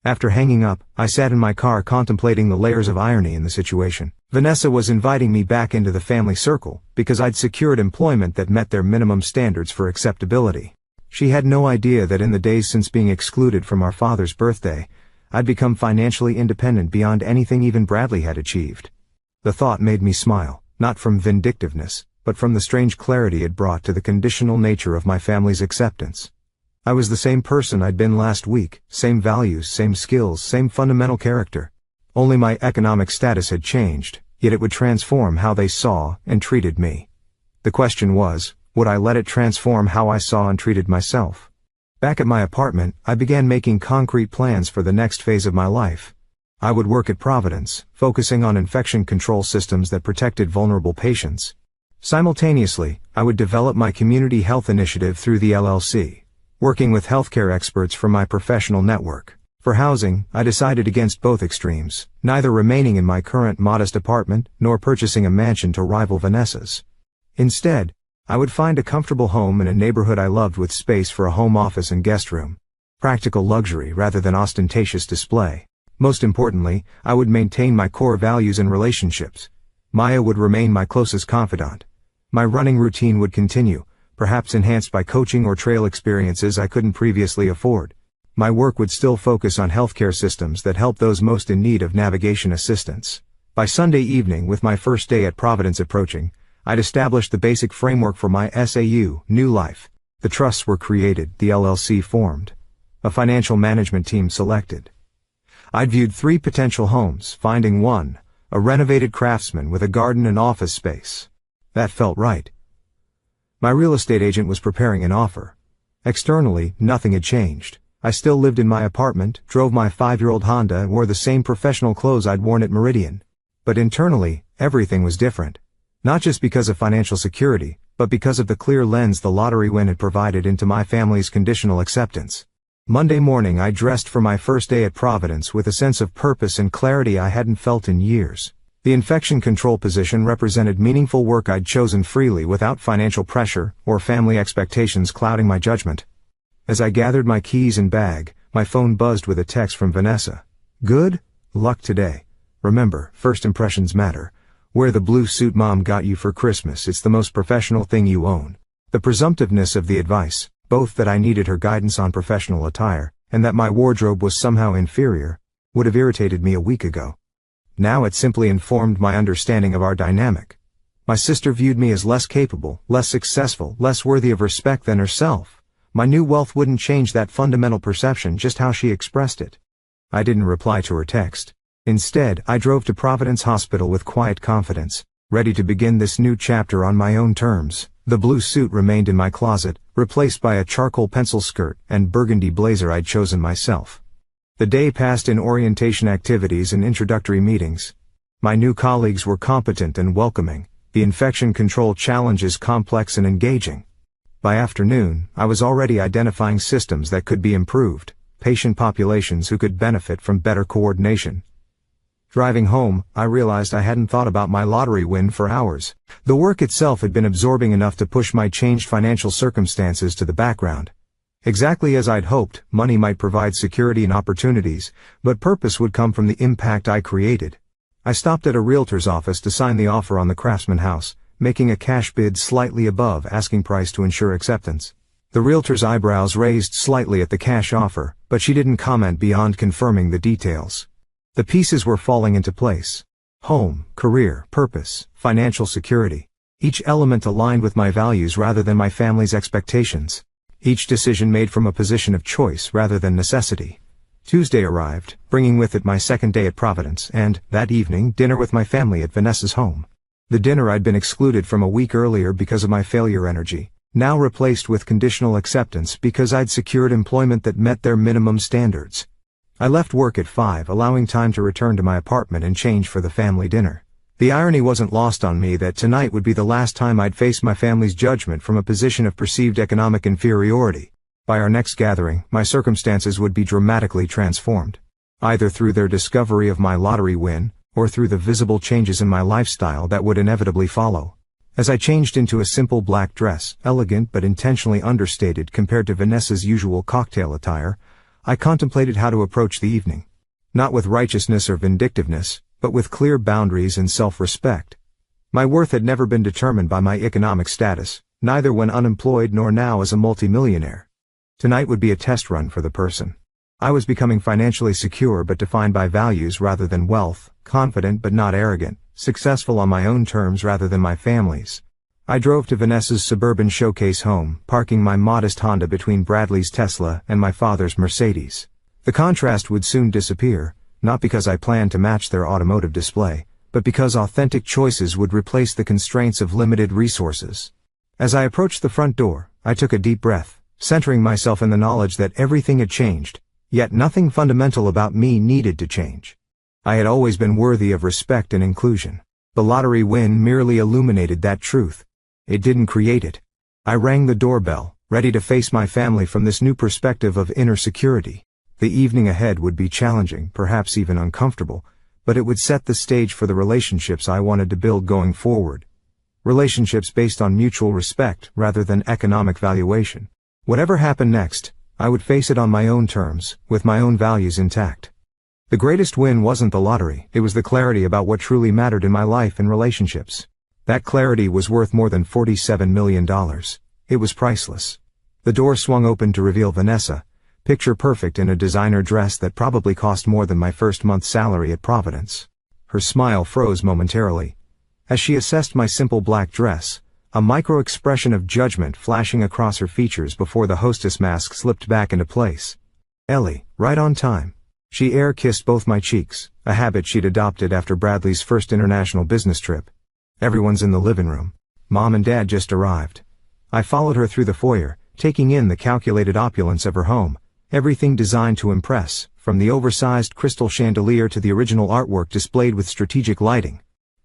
After hanging up, I sat in my car contemplating the layers of irony in the situation. Vanessa was inviting me back into the family circle because I'd secured employment that met their minimum standards for acceptability. She had no idea that in the days since being excluded from our father's birthday, I'd become financially independent beyond anything even Bradley had achieved. The thought made me smile, not from vindictiveness, but from the strange clarity it brought to the conditional nature of my family's acceptance. I was the same person I'd been last week, same values, same skills, same fundamental character. Only my economic status had changed, yet it would transform how they saw and treated me. The question was, would I let it transform how I saw and treated myself? Back at my apartment, I began making concrete plans for the next phase of my life. I would work at Providence, focusing on infection control systems that protected vulnerable patients. Simultaneously, I would develop my community health initiative through the LLC, working with healthcare experts from my professional network. For housing, I decided against both extremes, neither remaining in my current modest apartment nor purchasing a mansion to rival Vanessa's. Instead, I would find a comfortable home in a neighborhood I loved with space for a home office and guest room. Practical luxury rather than ostentatious display. Most importantly, I would maintain my core values and relationships. Maya would remain my closest confidant. My running routine would continue, perhaps enhanced by coaching or trail experiences I couldn't previously afford. My work would still focus on healthcare systems that help those most in need of navigation assistance. By Sunday evening, with my first day at Providence approaching, I'd established the basic framework for my SAU, New Life. The trusts were created, the LLC formed. A financial management team selected. I'd viewed 3 potential homes, finding one, a renovated craftsman with a garden and office space. That felt right. My real estate agent was preparing an offer. Externally, nothing had changed. I still lived in my apartment, drove my 5-year-old Honda, and wore the same professional clothes I'd worn at Meridian. But internally, everything was different. Not just because of financial security, but because of the clear lens the lottery win had provided into my family's conditional acceptance. Monday morning, I dressed for my first day at Providence with a sense of purpose and clarity I hadn't felt in years. The infection control position represented meaningful work I'd chosen freely without financial pressure or family expectations clouding my judgment. As I gathered my keys and bag, my phone buzzed with a text from Vanessa. Good luck today. Remember, first impressions matter. Wear the blue suit Mom got you for Christmas. It's the most professional thing you own. The presumptiveness of the advice, both that I needed her guidance on professional attire, and that my wardrobe was somehow inferior, would have irritated me a week ago. Now it simply informed my understanding of our dynamic. My sister viewed me as less capable, less successful, less worthy of respect than herself. My new wealth wouldn't change that fundamental perception, just how she expressed it. I didn't reply to her text. Instead, I drove to Providence Hospital with quiet confidence, ready to begin this new chapter on my own terms. The blue suit remained in my closet, replaced by a charcoal pencil skirt and burgundy blazer I'd chosen myself. The day passed in orientation activities and introductory meetings. My new colleagues were competent and welcoming, the infection control challenges complex and engaging. By afternoon, I was already identifying systems that could be improved, patient populations who could benefit from better coordination. Driving home, I realized I hadn't thought about my lottery win for hours. The work itself had been absorbing enough to push my changed financial circumstances to the background. Exactly as I'd hoped, money might provide security and opportunities, but purpose would come from the impact I created. I stopped at a realtor's office to sign the offer on the Craftsman house, making a cash bid slightly above asking price to ensure acceptance. The realtor's eyebrows raised slightly at the cash offer, but she didn't comment beyond confirming the details. The pieces were falling into place. Home, career, purpose, financial security. Each element aligned with my values rather than my family's expectations. Each decision made from a position of choice rather than necessity. Tuesday arrived, bringing with it my second day at Providence and, that evening, dinner with my family at Vanessa's home. The dinner I'd been excluded from a week earlier because of my failure energy, now replaced with conditional acceptance because I'd secured employment that met their minimum standards. I left work at 5, allowing time to return to my apartment and change for the family dinner. The irony wasn't lost on me that tonight would be the last time I'd face my family's judgment from a position of perceived economic inferiority. By our next gathering, my circumstances would be dramatically transformed. Either through their discovery of my lottery win, or through the visible changes in my lifestyle that would inevitably follow. As I changed into a simple black dress, elegant but intentionally understated compared to Vanessa's usual cocktail attire, I contemplated how to approach the evening. Not with righteousness or vindictiveness, but with clear boundaries and self-respect. My worth had never been determined by my economic status, neither when unemployed nor now as a multimillionaire. Tonight would be a test run for the person. I was becoming financially secure but defined by values rather than wealth, confident but not arrogant, successful on my own terms rather than my family's. I drove to Vanessa's suburban showcase home, parking my modest Honda between Bradley's Tesla and my father's Mercedes. The contrast would soon disappear, not because I planned to match their automotive display, but because authentic choices would replace the constraints of limited resources. As I approached the front door, I took a deep breath, centering myself in the knowledge that everything had changed, yet nothing fundamental about me needed to change. I had always been worthy of respect and inclusion. The lottery win merely illuminated that truth. It didn't create it. I rang the doorbell, ready to face my family from this new perspective of inner security. The evening ahead would be challenging, perhaps even uncomfortable, but it would set the stage for the relationships I wanted to build going forward. Relationships based on mutual respect rather than economic valuation. Whatever happened next, I would face it on my own terms, with my own values intact. The greatest win wasn't the lottery, it was the clarity about what truly mattered in my life and relationships. That clarity was worth more than $47 million. It was priceless. The door swung open to reveal Vanessa, picture perfect in a designer dress that probably cost more than my first month's salary at Providence. Her smile froze momentarily. As she assessed my simple black dress, a micro-expression of judgment flashing across her features before the hostess mask slipped back into place. Ellie, right on time. She air-kissed both my cheeks, a habit she'd adopted after Bradley's first international business trip. Everyone's in the living room. Mom and Dad just arrived. I followed her through the foyer, taking in the calculated opulence of her home, everything designed to impress, from the oversized crystal chandelier to the original artwork displayed with strategic lighting.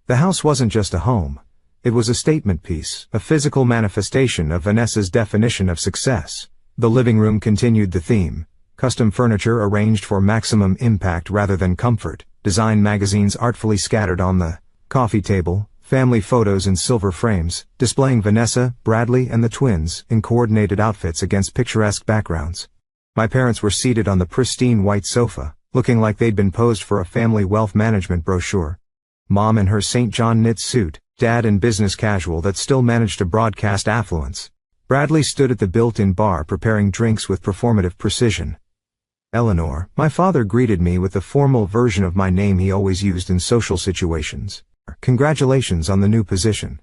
The house wasn't just a home. It was a statement piece, a physical manifestation of Vanessa's definition of success. The living room continued the theme. Custom furniture arranged for maximum impact rather than comfort, design magazines artfully scattered on the coffee table, family photos in silver frames, displaying Vanessa, Bradley, and the twins in coordinated outfits against picturesque backgrounds. My parents were seated on the pristine white sofa, looking like they'd been posed for a family wealth management brochure. Mom in her St. John knit suit, Dad in business casual that still managed to broadcast affluence. Bradley stood at the built-in bar preparing drinks with performative precision. Eleanor, my father greeted me with the formal version of my name he always used in social situations. Congratulations on the new position.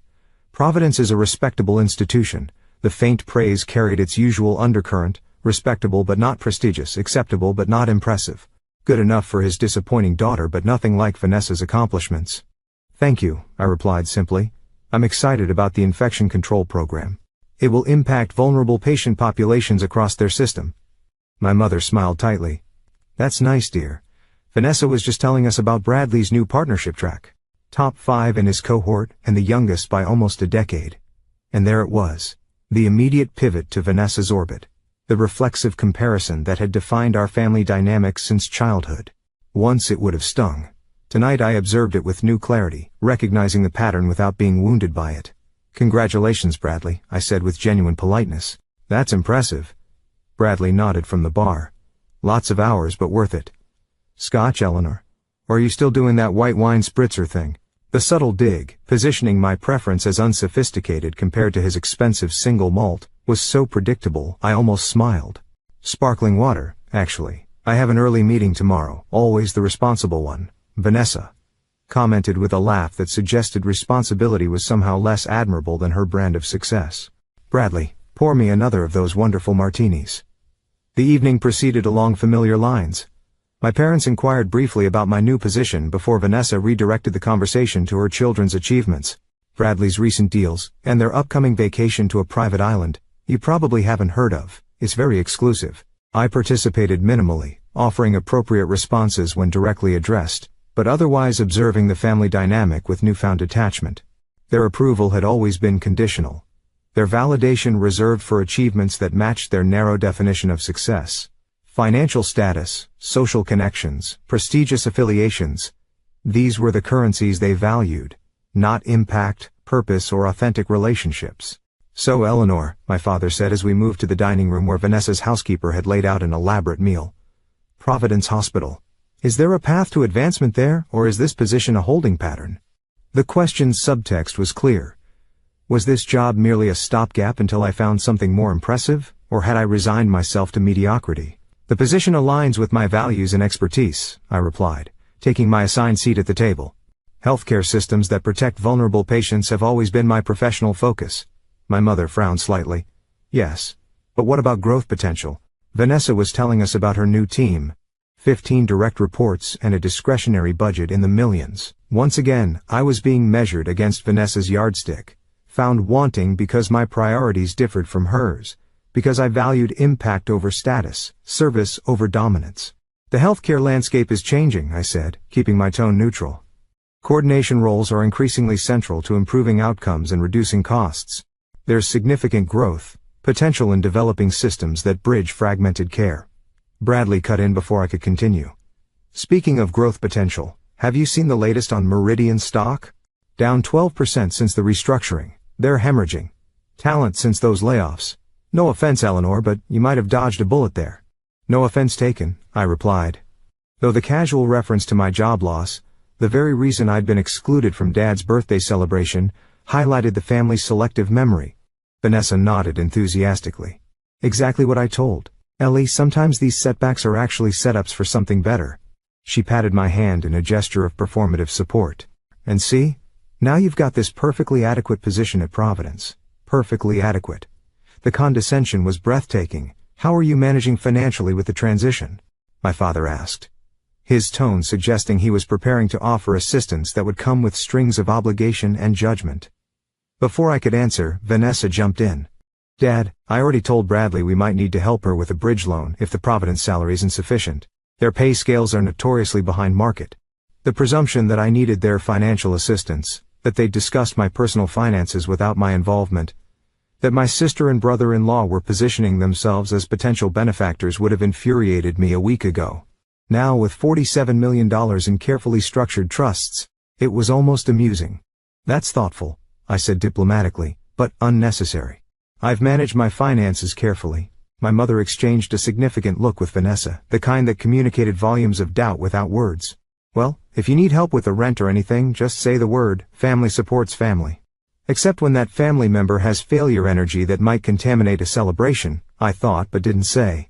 Providence is a respectable institution. The faint praise carried its usual undercurrent, respectable but not prestigious, acceptable but not impressive. Good enough for his disappointing daughter but nothing like Vanessa's accomplishments. Thank you, I replied simply. I'm excited about the infection control program. It will impact vulnerable patient populations across their system. My mother smiled tightly. That's nice, dear. Vanessa was just telling us about Bradley's new partnership track. Top 5 in his cohort and the youngest by almost a decade. And there it was. The immediate pivot to Vanessa's orbit. The reflexive comparison that had defined our family dynamics since childhood. Once it would have stung. Tonight I observed it with new clarity, recognizing the pattern without being wounded by it. Congratulations, Bradley, I said with genuine politeness. That's impressive. Bradley nodded from the bar. Lots of hours but worth it. Scotch, Eleanor? Or are you still doing that white wine spritzer thing? The subtle dig, positioning my preference as unsophisticated compared to his expensive single malt, was so predictable I almost smiled. Sparkling water, actually. I have an early meeting tomorrow, always the responsible one. Vanessa commented with a laugh that suggested responsibility was somehow less admirable than her brand of success. Bradley, pour me another of those wonderful martinis. The evening proceeded along familiar lines. My parents inquired briefly about my new position before Vanessa redirected the conversation to her children's achievements, Bradley's recent deals, and their upcoming vacation to a private island you probably haven't heard of. It's very exclusive. I participated minimally, offering appropriate responses when directly addressed, but otherwise observing the family dynamic with newfound detachment. Their approval had always been conditional. Their validation reserved for achievements that matched their narrow definition of success. Financial status, social connections, prestigious affiliations. These were the currencies they valued, not impact, purpose, or authentic relationships. So Eleanor, my father said as we moved to the dining room where Vanessa's housekeeper had laid out an elaborate meal, Providence Hospital. Is there a path to advancement there, or is this position a holding pattern? The question's subtext was clear. Was this job merely a stopgap until I found something more impressive, or had I resigned myself to mediocrity? The position aligns with my values and expertise, I replied, taking my assigned seat at the table. Healthcare systems that protect vulnerable patients have always been my professional focus. My mother frowned slightly. Yes. But what about growth potential? Vanessa was telling us about her new team. 15 direct reports and a discretionary budget in the millions. Once again, I was being measured against Vanessa's yardstick. Found wanting because my priorities differed from hers. Because I valued impact over status, service over dominance. The healthcare landscape is changing, I said, keeping my tone neutral. Coordination roles are increasingly central to improving outcomes and reducing costs. There's significant growth, potential in developing systems that bridge fragmented care. Bradley cut in before I could continue. Speaking of growth potential, have you seen the latest on Meridian stock? Down 12% since the restructuring. They're hemorrhaging. Talent since those layoffs. No offense, Eleanor, but you might have dodged a bullet there. No offense taken, I replied. Though the casual reference to my job loss, the very reason I'd been excluded from Dad's birthday celebration, highlighted the family's selective memory. Vanessa nodded enthusiastically. Exactly what I told Ellie. Sometimes these setbacks are actually setups for something better. She patted my hand in a gesture of performative support. And see? Now you've got this perfectly adequate position at Providence. Perfectly adequate. The condescension was breathtaking. How are you managing financially with the transition? My father asked. His tone suggesting he was preparing to offer assistance that would come with strings of obligation and judgment. Before I could answer, Vanessa jumped in. Dad, I already told Bradley we might need to help her with a bridge loan if the Providence salary isn't sufficient. Their pay scales are notoriously behind market. The presumption that I needed their financial assistance, that they'd discussed my personal finances without my involvement, that my sister and brother-in-law were positioning themselves as potential benefactors would have infuriated me a week ago. Now with $47 million in carefully structured trusts, it was almost amusing. That's thoughtful, I said diplomatically, but unnecessary. I've managed my finances carefully. My mother exchanged a significant look with Vanessa, the kind that communicated volumes of doubt without words. Well, if you need help with the rent or anything, just say the word. Family supports family. Except when that family member has failure energy that might contaminate a celebration, I thought but didn't say.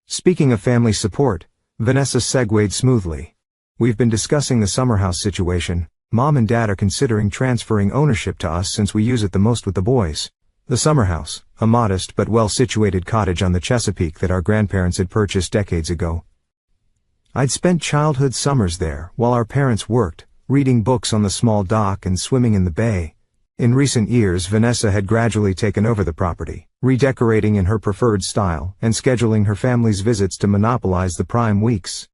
Speaking of family support, Vanessa segued smoothly. We've been discussing the summer house situation. Mom and Dad are considering transferring ownership to us since we use it the most with the boys. The summer house, a modest but well-situated cottage on the Chesapeake that our grandparents had purchased decades ago. I'd spent childhood summers there while our parents worked, reading books on the small dock and swimming in the bay. In recent years, Vanessa had gradually taken over the property, redecorating in her preferred style and scheduling her family's visits to monopolize the prime weeks.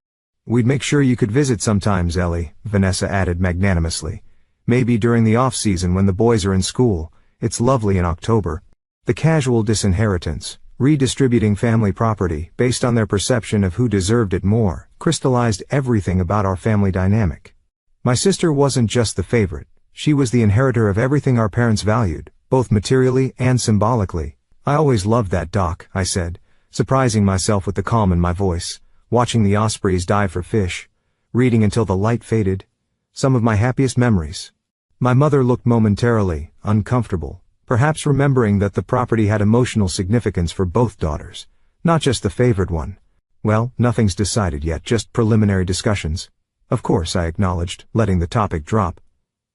We'd make sure you could visit sometimes, Ellie, Vanessa added magnanimously. Maybe during the off-season when the boys are in school. It's lovely in October. The casual disinheritance, redistributing family property based on their perception of who deserved it more, crystallized everything about our family dynamic. My sister wasn't just the favorite. She was the inheritor of everything our parents valued, both materially and symbolically. I always loved that dock, I said, surprising myself with the calm in my voice, watching the ospreys dive for fish, reading until the light faded. Some of my happiest memories. My mother looked momentarily uncomfortable, perhaps remembering that the property had emotional significance for both daughters, not just the favored one. Well, nothing's decided yet, just preliminary discussions. Of course, I acknowledged, letting the topic drop.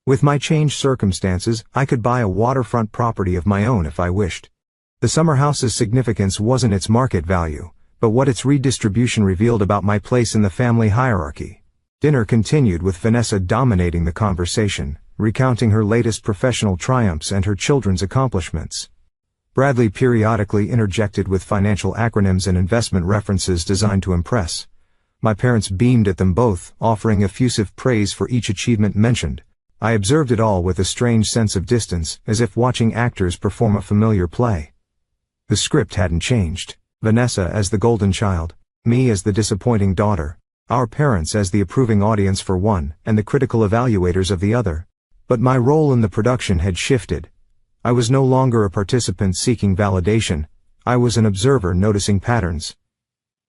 With my changed circumstances, I could buy a waterfront property of my own if I wished. The summer house's significance wasn't its market value, but what its redistribution revealed about my place in the family hierarchy. Dinner continued with Vanessa dominating the conversation, recounting her latest professional triumphs and her children's accomplishments. Bradley periodically interjected with financial acronyms and investment references designed to impress. My parents beamed at them both, offering effusive praise for each achievement mentioned. I observed it all with a strange sense of distance, as if watching actors perform a familiar play. The script hadn't changed. Vanessa as the golden child, me as the disappointing daughter, our parents as the approving audience for one and the critical evaluators of the other. But my role in the production had shifted. I was no longer a participant seeking validation. I was an observer noticing patterns.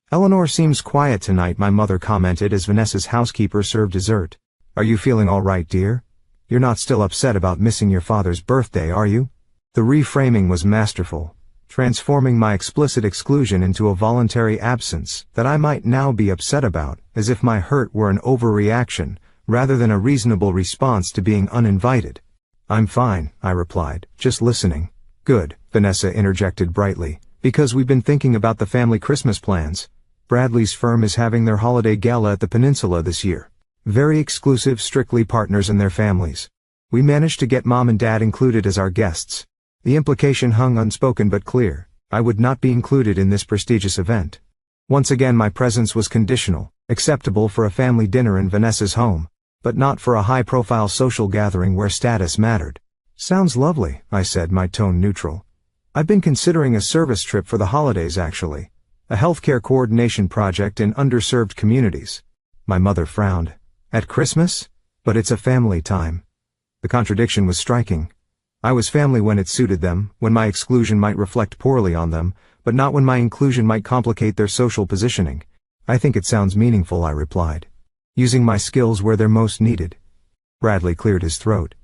"Eleanor seems quiet tonight," my mother commented as Vanessa's housekeeper served dessert. "Are you feeling all right, dear? You're not still upset about missing your father's birthday, are you?" The reframing was masterful, transforming my explicit exclusion into a voluntary absence that I might now be upset about, as if my hurt were an overreaction, rather than a reasonable response to being uninvited. "I'm fine," I replied, "just listening." "Good," Vanessa interjected brightly, "because we've been thinking about the family Christmas plans. Bradley's firm is having their holiday gala at the peninsula this year. Very exclusive, strictly partners and their families. We managed to get Mom and Dad included as our guests. The implication hung unspoken but clear. I would not be included in this prestigious event. Once again my presence was conditional, acceptable for a family dinner in Vanessa's home, but not for a high-profile social gathering where status mattered. "Sounds lovely," I said, my tone neutral. "I've been considering a service trip for the holidays actually. A healthcare coordination project in underserved communities." My mother frowned. "At Christmas? But it's a family time." The contradiction was striking. I was family when it suited them, when my exclusion might reflect poorly on them, but not when my inclusion might complicate their social positioning. "I think it sounds meaningful," I replied. "Using my skills where they're most needed." Bradley cleared his throat.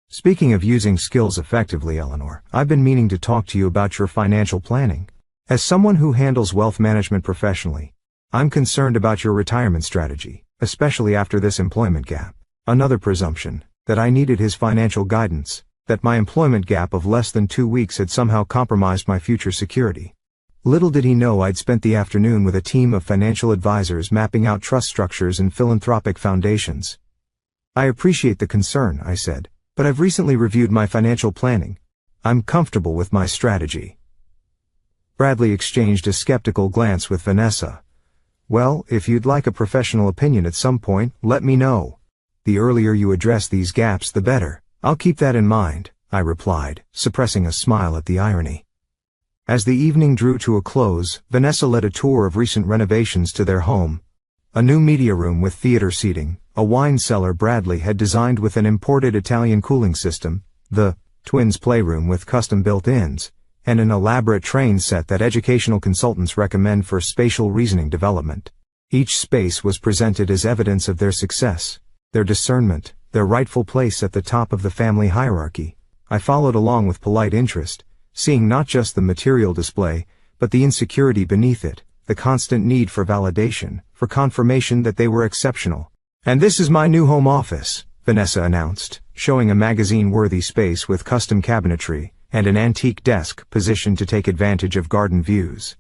"Speaking of using skills effectively, Eleanor, I've been meaning to talk to you about your financial planning. As someone who handles wealth management professionally, I'm concerned about your retirement strategy, especially after this employment gap." Another presumption, that I needed his financial guidance, that my employment gap of less than 2 weeks had somehow compromised my future security. Little did he know I'd spent the afternoon with a team of financial advisors mapping out trust structures and philanthropic foundations. "I appreciate the concern," I said, "but I've recently reviewed my financial planning. I'm comfortable with my strategy." Bradley exchanged a skeptical glance with Vanessa. "Well, if you'd like a professional opinion at some point, let me know. The earlier you address these gaps, the better." "I'll keep that in mind," I replied, suppressing a smile at the irony. As the evening drew to a close, Vanessa led a tour of recent renovations to their home. A new media room with theater seating, a wine cellar Bradley had designed with an imported Italian cooling system, the twins' playroom with custom built-ins, and an elaborate train set that educational consultants recommend for spatial reasoning development. Each space was presented as evidence of their success, their discernment, their rightful place at the top of the family hierarchy. I followed along with polite interest, seeing not just the material display, but the insecurity beneath it, the constant need for validation, for confirmation that they were exceptional. "And this is my new home office," Vanessa announced, showing a magazine-worthy space with custom cabinetry and an antique desk positioned to take advantage of garden views.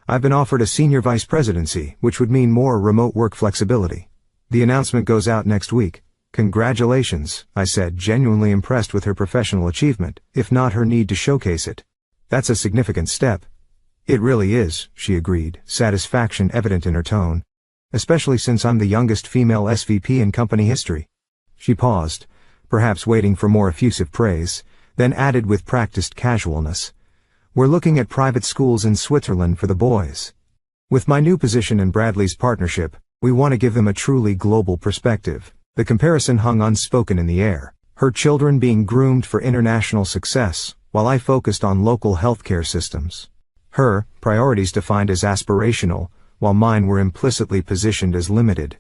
"I've been offered a senior vice presidency, which would mean more remote work flexibility. The announcement goes out next week." "Congratulations," I said, genuinely impressed with her professional achievement, if not her need to showcase it. "That's a significant step." "It really is," she agreed, satisfaction evident in her tone. "Especially since I'm the youngest female SVP in company history." She paused, perhaps waiting for more effusive praise, then added with practiced casualness, "We're looking at private schools in Switzerland for the boys. With my new position and Bradley's partnership, we want to give them a truly global perspective." The comparison hung unspoken in the air, her children being groomed for international success, while I focused on local healthcare systems. Her priorities defined as aspirational, while mine were implicitly positioned as limited.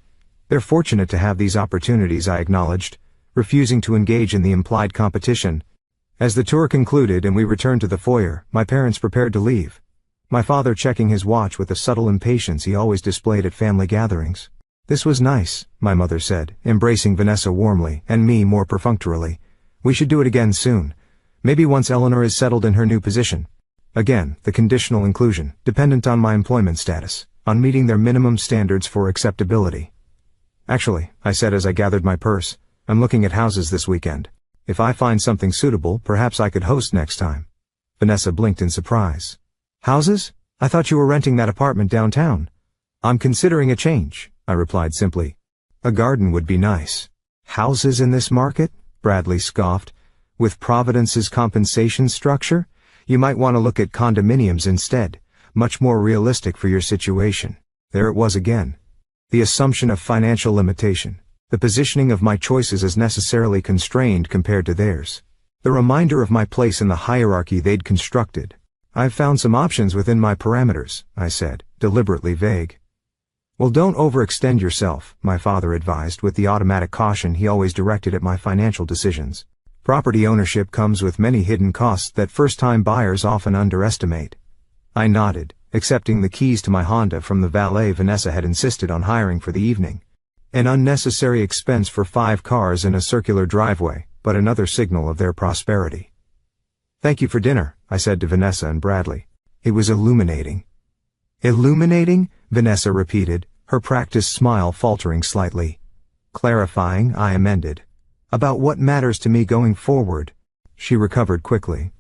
"They're fortunate to have these opportunities," I acknowledged, refusing to engage in the implied competition. As the tour concluded and we returned to the foyer, my parents prepared to leave. My father checking his watch with the subtle impatience he always displayed at family gatherings. "This was nice," my mother said, embracing Vanessa warmly, and me more perfunctorily. "We should do it again soon. Maybe once Eleanor is settled in her new position." Again, the conditional inclusion, dependent on my employment status, on meeting their minimum standards for acceptability. "Actually," I said as I gathered my purse, "I'm looking at houses this weekend. If I find something suitable, perhaps I could host next time." Vanessa blinked in surprise. "Houses? I thought you were renting that apartment downtown." "I'm considering a change," I replied simply. "A garden would be nice." "Houses in this market?" Bradley scoffed. "With Providence's compensation structure? You might want to look at condominiums instead, much more realistic for your situation." There it was again. The assumption of financial limitation. The positioning of my choices as necessarily constrained compared to theirs. The reminder of my place in the hierarchy they'd constructed. "I've found some options within my parameters," I said, deliberately vague. "Well, don't overextend yourself," my father advised with the automatic caution he always directed at my financial decisions. "Property ownership comes with many hidden costs that first-time buyers often underestimate." I nodded, accepting the keys to my Honda from the valet Vanessa had insisted on hiring for the evening. An unnecessary expense for 5 cars in a circular driveway, but another signal of their prosperity. "Thank you for dinner," I said to Vanessa and Bradley. It was illuminating. "Illuminating?" Vanessa repeated, her practiced smile faltering slightly. "Clarifying," I amended. "About what matters to me going forward." She recovered quickly.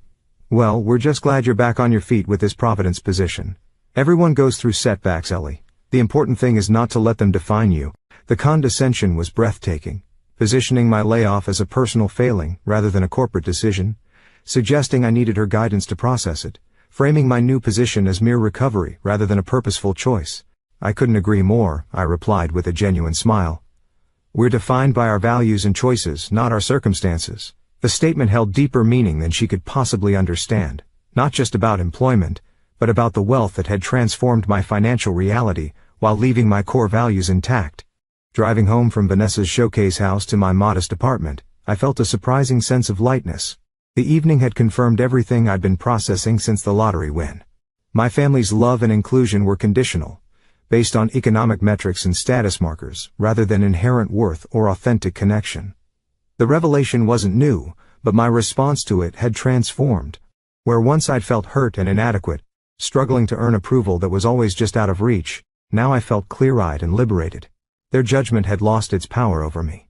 "Well, we're just glad you're back on your feet with this Providence position. Everyone goes through setbacks, Ellie. The important thing is not to let them define you." The condescension was breathtaking, positioning my layoff as a personal failing rather than a corporate decision, suggesting I needed her guidance to process it, framing my new position as mere recovery rather than a purposeful choice. "I couldn't agree more," I replied with a genuine smile. "We're defined by our values and choices, not our circumstances." The statement held deeper meaning than she could possibly understand, not just about employment, but about the wealth that had transformed my financial reality while leaving my core values intact. Driving home from Vanessa's showcase house to my modest apartment, I felt a surprising sense of lightness. The evening had confirmed everything I'd been processing since the lottery win. My family's love and inclusion were conditional, based on economic metrics and status markers, rather than inherent worth or authentic connection. The revelation wasn't new, but my response to it had transformed. Where once I'd felt hurt and inadequate, struggling to earn approval that was always just out of reach, now I felt clear-eyed and liberated. Their judgment had lost its power over me.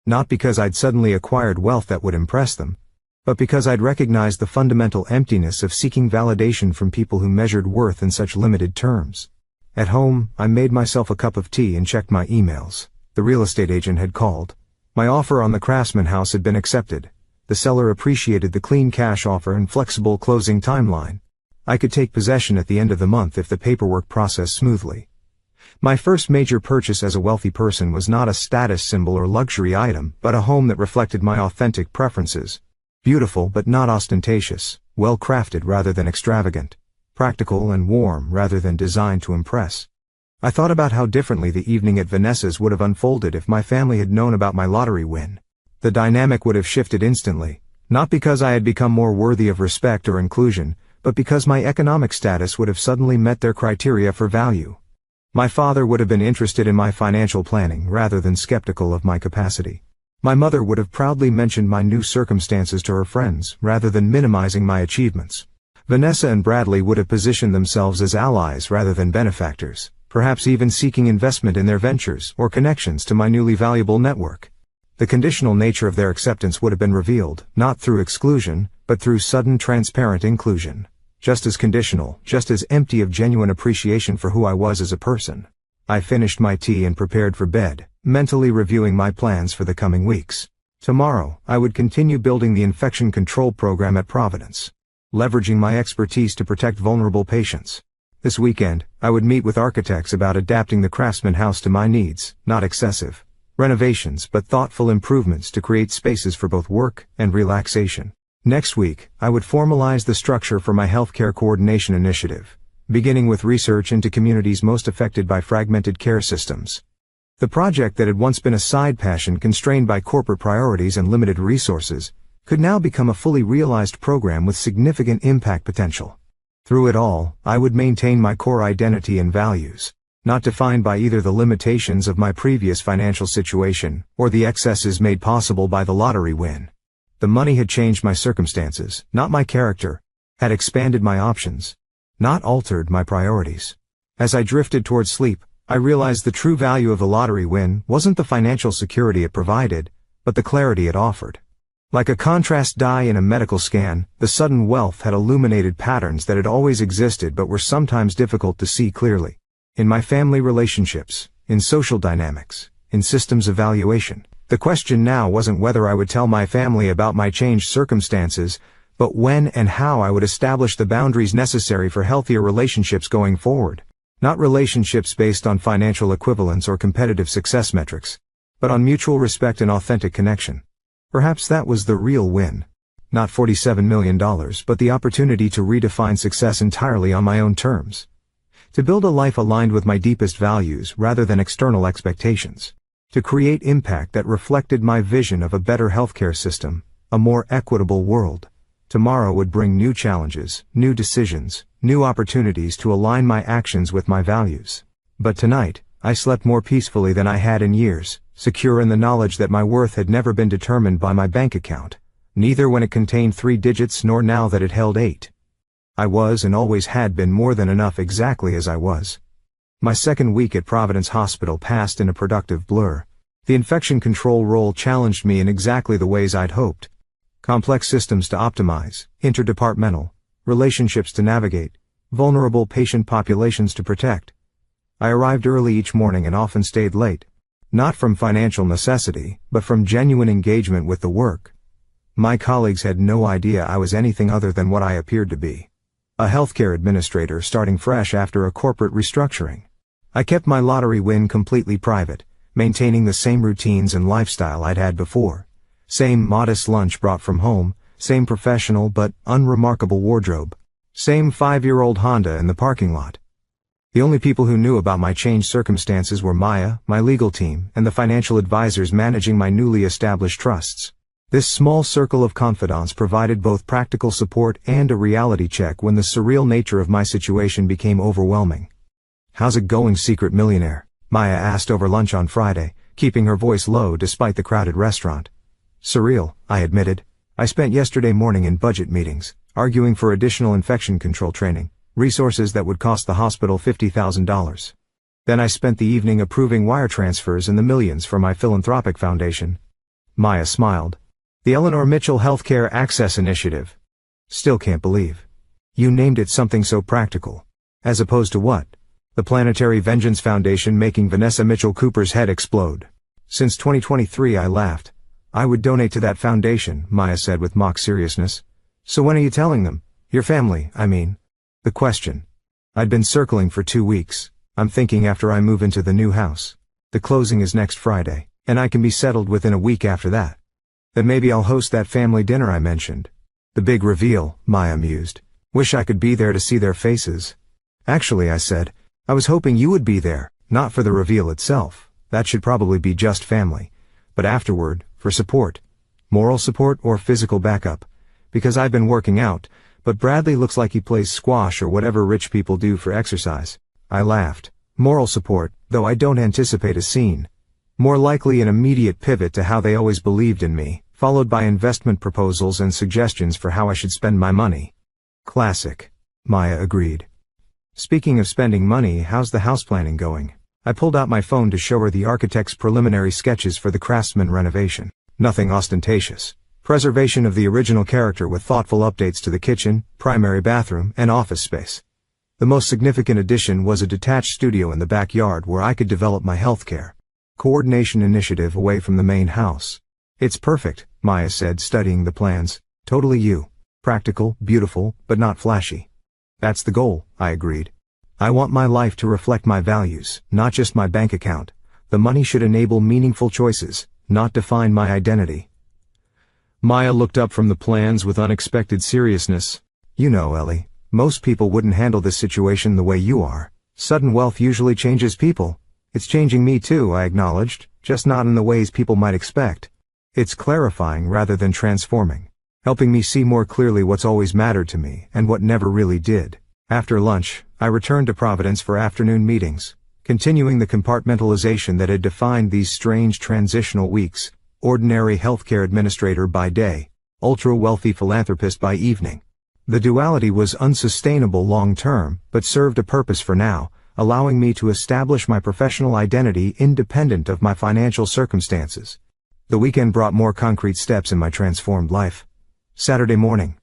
Not because I'd suddenly acquired wealth that would impress them, but because I'd recognized the fundamental emptiness of seeking validation from people who measured worth in such limited terms. At home, I made myself a cup of tea and checked my emails. The real estate agent had called. My offer on the Craftsman house had been accepted. The seller appreciated the clean cash offer and flexible closing timeline. I could take possession at the end of the month if the paperwork processed smoothly. My first major purchase as a wealthy person was not a status symbol or luxury item, but a home that reflected my authentic preferences. Beautiful but not ostentatious, well-crafted rather than extravagant, practical and warm rather than designed to impress. I thought about how differently the evening at Vanessa's would have unfolded if my family had known about my lottery win. The dynamic would have shifted instantly, not because I had become more worthy of respect or inclusion, but because my economic status would have suddenly met their criteria for value. My father would have been interested in my financial planning rather than skeptical of my capacity. My mother would have proudly mentioned my new circumstances to her friends rather than minimizing my achievements. Vanessa and Bradley would have positioned themselves as allies rather than benefactors, perhaps even seeking investment in their ventures or connections to my newly valuable network. The conditional nature of their acceptance would have been revealed, not through exclusion, but through sudden transparent inclusion. Just as conditional, just as empty of genuine appreciation for who I was as a person. I finished my tea and prepared for bed, mentally reviewing my plans for the coming weeks. Tomorrow, I would continue building the infection control program at Providence, leveraging my expertise to protect vulnerable patients. This weekend, I would meet with architects about adapting the Craftsman house to my needs, not excessive renovations but thoughtful improvements to create spaces for both work and relaxation. Next week, I would formalize the structure for my healthcare coordination initiative, beginning with research into communities most affected by fragmented care systems. The project that had once been a side passion constrained by corporate priorities and limited resources, could now become a fully realized program with significant impact potential. Through it all, I would maintain my core identity and values, not defined by either the limitations of my previous financial situation or the excesses made possible by the lottery win. The money had changed my circumstances, not my character, had expanded my options, not altered my priorities. As I drifted towards sleep, I realized the true value of the lottery win wasn't the financial security it provided, but the clarity it offered. Like a contrast dye in a medical scan, the sudden wealth had illuminated patterns that had always existed but were sometimes difficult to see clearly. In my family relationships, in social dynamics, in systems evaluation. The question now wasn't whether I would tell my family about my changed circumstances, but when and how I would establish the boundaries necessary for healthier relationships going forward. Not relationships based on financial equivalence or competitive success metrics, but on mutual respect and authentic connection. Perhaps that was the real win. Not $47 million, but the opportunity to redefine success entirely on my own terms. To build a life aligned with my deepest values rather than external expectations. To create impact that reflected my vision of a better healthcare system, a more equitable world. Tomorrow would bring new challenges, new decisions, new opportunities to align my actions with my values. But tonight, I slept more peacefully than I had in years, secure in the knowledge that my worth had never been determined by my bank account, neither when it contained 3 digits nor now that it held 8. I was and always had been more than enough exactly as I was. My second week at Providence Hospital passed in a productive blur. The infection control role challenged me in exactly the ways I'd hoped. Complex systems to optimize, interdepartmental, relationships to navigate, vulnerable patient populations to protect. I arrived early each morning and often stayed late. Not from financial necessity, but from genuine engagement with the work. My colleagues had no idea I was anything other than what I appeared to be. A healthcare administrator starting fresh after a corporate restructuring. I kept my lottery win completely private, maintaining the same routines and lifestyle I'd had before. Same modest lunch brought from home, same professional but unremarkable wardrobe. Same 5-year-old Honda in the parking lot. The only people who knew about my changed circumstances were Maya, my legal team, and the financial advisors managing my newly established trusts. This small circle of confidants provided both practical support and a reality check when the surreal nature of my situation became overwhelming. "How's it going, secret millionaire?" Maya asked over lunch on Friday, keeping her voice low despite the crowded restaurant. "Surreal," I admitted. "I spent yesterday morning in budget meetings, arguing for additional infection control training, resources that would cost the hospital $50,000. Then I spent the evening approving wire transfers in the millions for my philanthropic foundation." Maya smiled. "The Eleanor Mitchell Healthcare Access Initiative." "Still can't believe you named it something so practical. As opposed to what? The Planetary Vengeance Foundation making Vanessa Mitchell Cooper's head explode." "Since 2023," I laughed. "I would donate to that foundation," Maya said with mock seriousness. "So when are you telling them? Your family, I mean." The question. I'd been circling for 2 weeks. "I'm thinking after I move into the new house. The closing is next Friday, and I can be settled within a week after that. Then maybe I'll host that family dinner I mentioned." "The big reveal," Maya mused. "Wish I could be there to see their faces." "Actually," I said, "I was hoping you would be there, not for the reveal itself. That should probably be just family. But afterward, for support. Moral support or physical backup. Because I've been working out, but Bradley looks like he plays squash or whatever rich people do for exercise." I laughed. "Moral support, though I don't anticipate a scene. More likely an immediate pivot to how they always believed in me, followed by investment proposals and suggestions for how I should spend my money." "Classic," Maya agreed. "Speaking of spending money, how's the house planning going?" I pulled out my phone to show her the architect's preliminary sketches for the Craftsman renovation. Nothing ostentatious. Preservation of the original character with thoughtful updates to the kitchen, primary bathroom, and office space. The most significant addition was a detached studio in the backyard where I could develop my healthcare coordination initiative away from the main house. "It's perfect," Maya said, studying the plans. "Totally you. Practical, beautiful, but not flashy." "That's the goal," I agreed. "I want my life to reflect my values, not just my bank account. The money should enable meaningful choices, not define my identity." Maya looked up from the plans with unexpected seriousness. "You know, Ellie, most people wouldn't handle this situation the way you are. Sudden wealth usually changes people." "It's changing me too," I acknowledged, "just not in the ways people might expect. It's clarifying rather than transforming, helping me see more clearly what's always mattered to me and what never really did." After lunch, I returned to Providence for afternoon meetings, continuing the compartmentalization that had defined these strange transitional weeks. Ordinary healthcare administrator by day, ultra-wealthy philanthropist by evening. The duality was unsustainable long-term, but served a purpose for now, allowing me to establish my professional identity independent of my financial circumstances. The weekend brought more concrete steps in my transformed life. Saturday morning.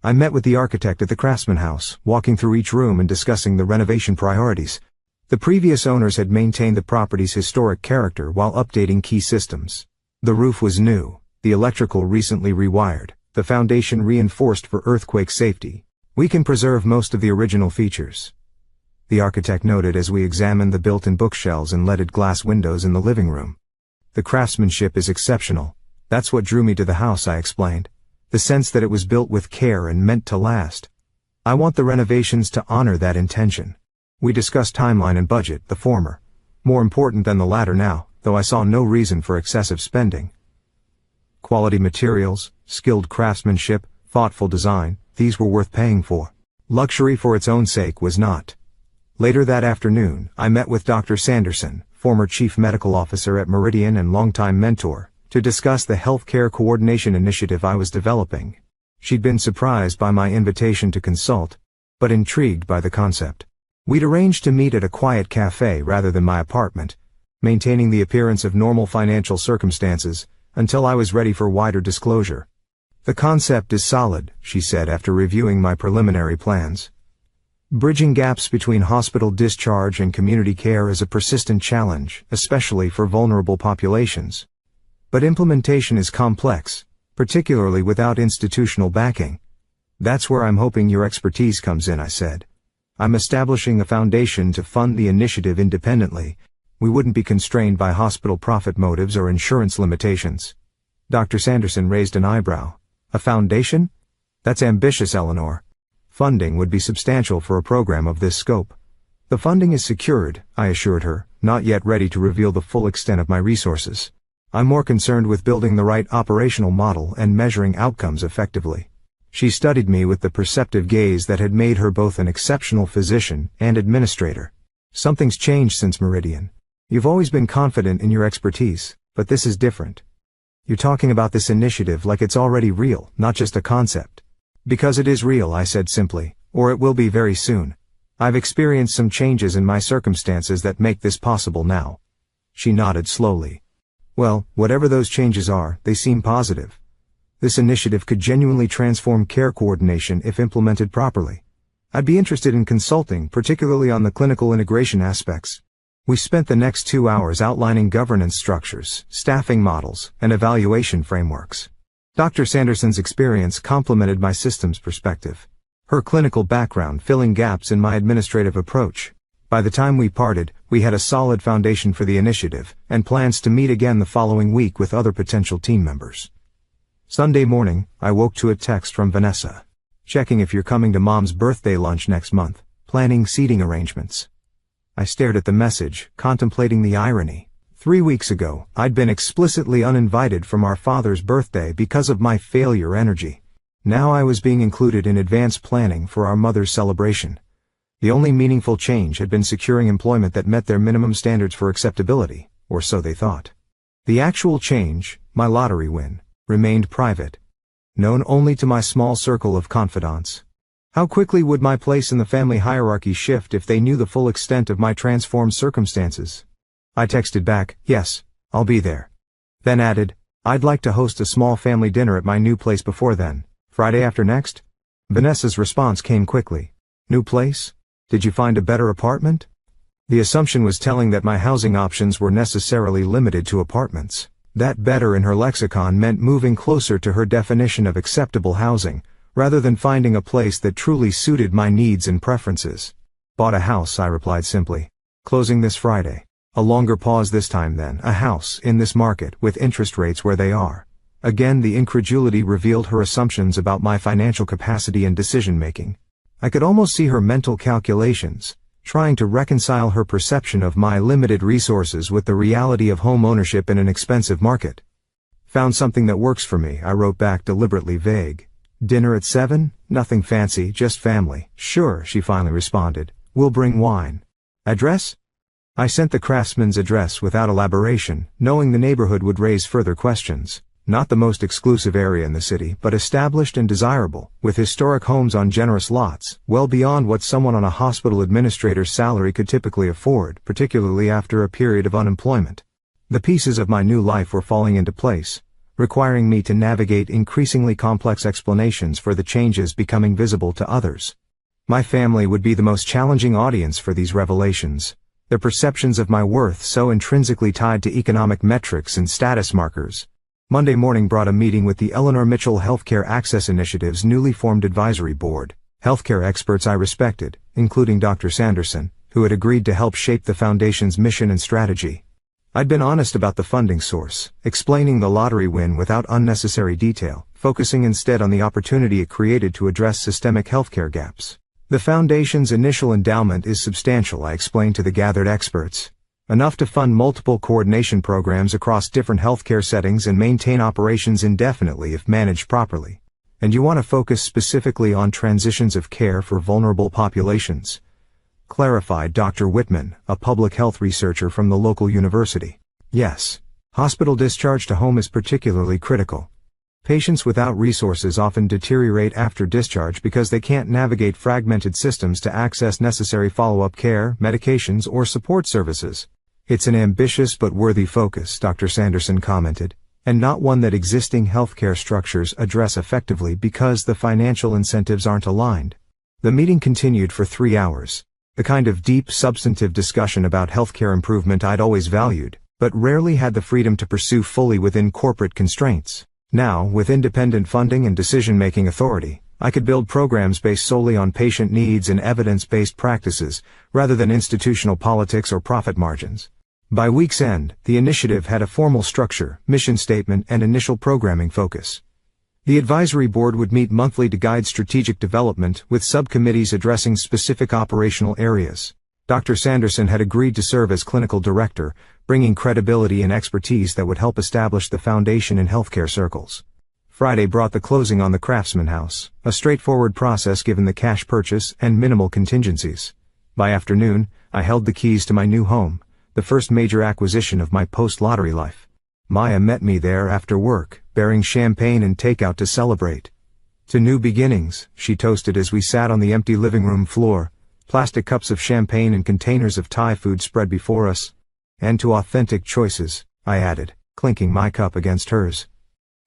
I met with the architect at the Craftsman house, walking through each room and discussing the renovation priorities. The previous owners had maintained the property's historic character while updating key systems. The roof was new, the electrical recently rewired, the foundation reinforced for earthquake safety. "We can preserve most of the original features," the architect noted as we examined the built-in bookshelves and leaded glass windows in the living room. "The craftsmanship is exceptional. That's what drew me to the house," I explained. "The sense that it was built with care and meant to last. I want the renovations to honor that intention." We discussed timeline and budget, the former more important than the latter now, though I saw no reason for excessive spending. Quality materials, skilled craftsmanship, thoughtful design, these were worth paying for. Luxury for its own sake was not. Later that afternoon, I met with Dr. Sanderson, former chief medical officer at Meridian and longtime mentor, to discuss the healthcare coordination initiative I was developing. She'd been surprised by my invitation to consult, but intrigued by the concept. We'd arranged to meet at a quiet cafe rather than my apartment, maintaining the appearance of normal financial circumstances, until I was ready for wider disclosure. The concept is solid, she said after reviewing my preliminary plans. Bridging gaps between hospital discharge and community care is a persistent challenge, especially for vulnerable populations. But implementation is complex, particularly without institutional backing. That's where I'm hoping your expertise comes in, I said. I'm establishing a foundation to fund the initiative independently. We wouldn't be constrained by hospital profit motives or insurance limitations. Dr. Sanderson raised an eyebrow. A foundation? That's ambitious, Eleanor. Funding would be substantial for a program of this scope. The funding is secured, I assured her, not yet ready to reveal the full extent of my resources. I'm more concerned with building the right operational model and measuring outcomes effectively. She studied me with the perceptive gaze that had made her both an exceptional physician and administrator. Something's changed since Meridian. You've always been confident in your expertise, but this is different. You're talking about this initiative like it's already real, not just a concept. Because it is real, I said simply, or it will be very soon. I've experienced some changes in my circumstances that make this possible now. She nodded slowly. Well, whatever those changes are, they seem positive. This initiative could genuinely transform care coordination if implemented properly. I'd be interested in consulting, particularly on the clinical integration aspects. We spent the next 2 hours outlining governance structures, staffing models, and evaluation frameworks. Dr. Sanderson's experience complemented my systems perspective. Her clinical background filling gaps in my administrative approach. By the time we parted, we had a solid foundation for the initiative, and plans to meet again the following week with other potential team members. Sunday morning, I woke to a text from Vanessa. Checking if you're coming to Mom's birthday lunch next month. Planning seating arrangements. I stared at the message, contemplating the irony. 3 weeks ago, I'd been explicitly uninvited from our father's birthday because of my failure energy. Now I was being included in advanced planning for our mother's celebration. The only meaningful change had been securing employment that met their minimum standards for acceptability, or so they thought. The actual change, my lottery win, remained private, known only to my small circle of confidants. How quickly would my place in the family hierarchy shift if they knew the full extent of my transformed circumstances? I texted back, yes, I'll be there. Then added, I'd like to host a small family dinner at my new place before then. Friday after next? Vanessa's response came quickly. New place? Did you find a better apartment? The assumption was telling that my housing options were necessarily limited to apartments. That better in her lexicon meant moving closer to her definition of acceptable housing, rather than finding a place that truly suited my needs and preferences. Bought a house, I replied simply. Closing this Friday. A longer pause this time then. A house, in this market, with interest rates where they are. Again the incredulity revealed her assumptions about my financial capacity and decision-making. I could almost see her mental calculations, trying to reconcile her perception of my limited resources with the reality of home ownership in an expensive market. Found something that works for me, I wrote back, deliberately vague. Dinner at 7? Nothing fancy, just family. Sure, she finally responded. We'll bring wine. Address? I sent the craftsman's address without elaboration, knowing the neighborhood would raise further questions. Not the most exclusive area in the city, but established and desirable, with historic homes on generous lots, well beyond what someone on a hospital administrator's salary could typically afford, particularly after a period of unemployment. The pieces of my new life were falling into place, requiring me to navigate increasingly complex explanations for the changes becoming visible to others. My family would be the most challenging audience for these revelations, their perceptions of my worth so intrinsically tied to economic metrics and status markers. Monday morning brought a meeting with the Eleanor Mitchell Healthcare Access Initiative's newly formed advisory board. Healthcare experts I respected, including Dr. Sanderson, who had agreed to help shape the foundation's mission and strategy. I'd been honest about the funding source, explaining the lottery win without unnecessary detail, focusing instead on the opportunity it created to address systemic healthcare gaps. The foundation's initial endowment is substantial, I explained to the gathered experts. Enough to fund multiple coordination programs across different healthcare settings and maintain operations indefinitely if managed properly. And you want to focus specifically on transitions of care for vulnerable populations, clarified Dr. Whitman, a public health researcher from the local university. Yes. Hospital discharge to home is particularly critical. Patients without resources often deteriorate after discharge because they can't navigate fragmented systems to access necessary follow-up care, medications, or support services. It's an ambitious but worthy focus, Dr. Sanderson commented, and not one that existing healthcare structures address effectively because the financial incentives aren't aligned. The meeting continued for 3 hours. The kind of deep, substantive discussion about healthcare improvement I'd always valued, but rarely had the freedom to pursue fully within corporate constraints. Now, with independent funding and decision-making authority, I could build programs based solely on patient needs and evidence-based practices, rather than institutional politics or profit margins. By week's end, the initiative had a formal structure, mission statement, and initial programming focus. The advisory board would meet monthly to guide strategic development, with subcommittees addressing specific operational areas. Dr. Sanderson had agreed to serve as clinical director, bringing credibility and expertise that would help establish the foundation in healthcare circles. Friday brought the closing on the Craftsman House, a straightforward process given the cash purchase and minimal contingencies. By afternoon, I held the keys to my new home, the first major acquisition of my post-lottery life. Maya met me there after work, bearing champagne and takeout to celebrate. To new beginnings, she toasted as we sat on the empty living room floor, plastic cups of champagne and containers of Thai food spread before us. And to authentic choices, I added, clinking my cup against hers.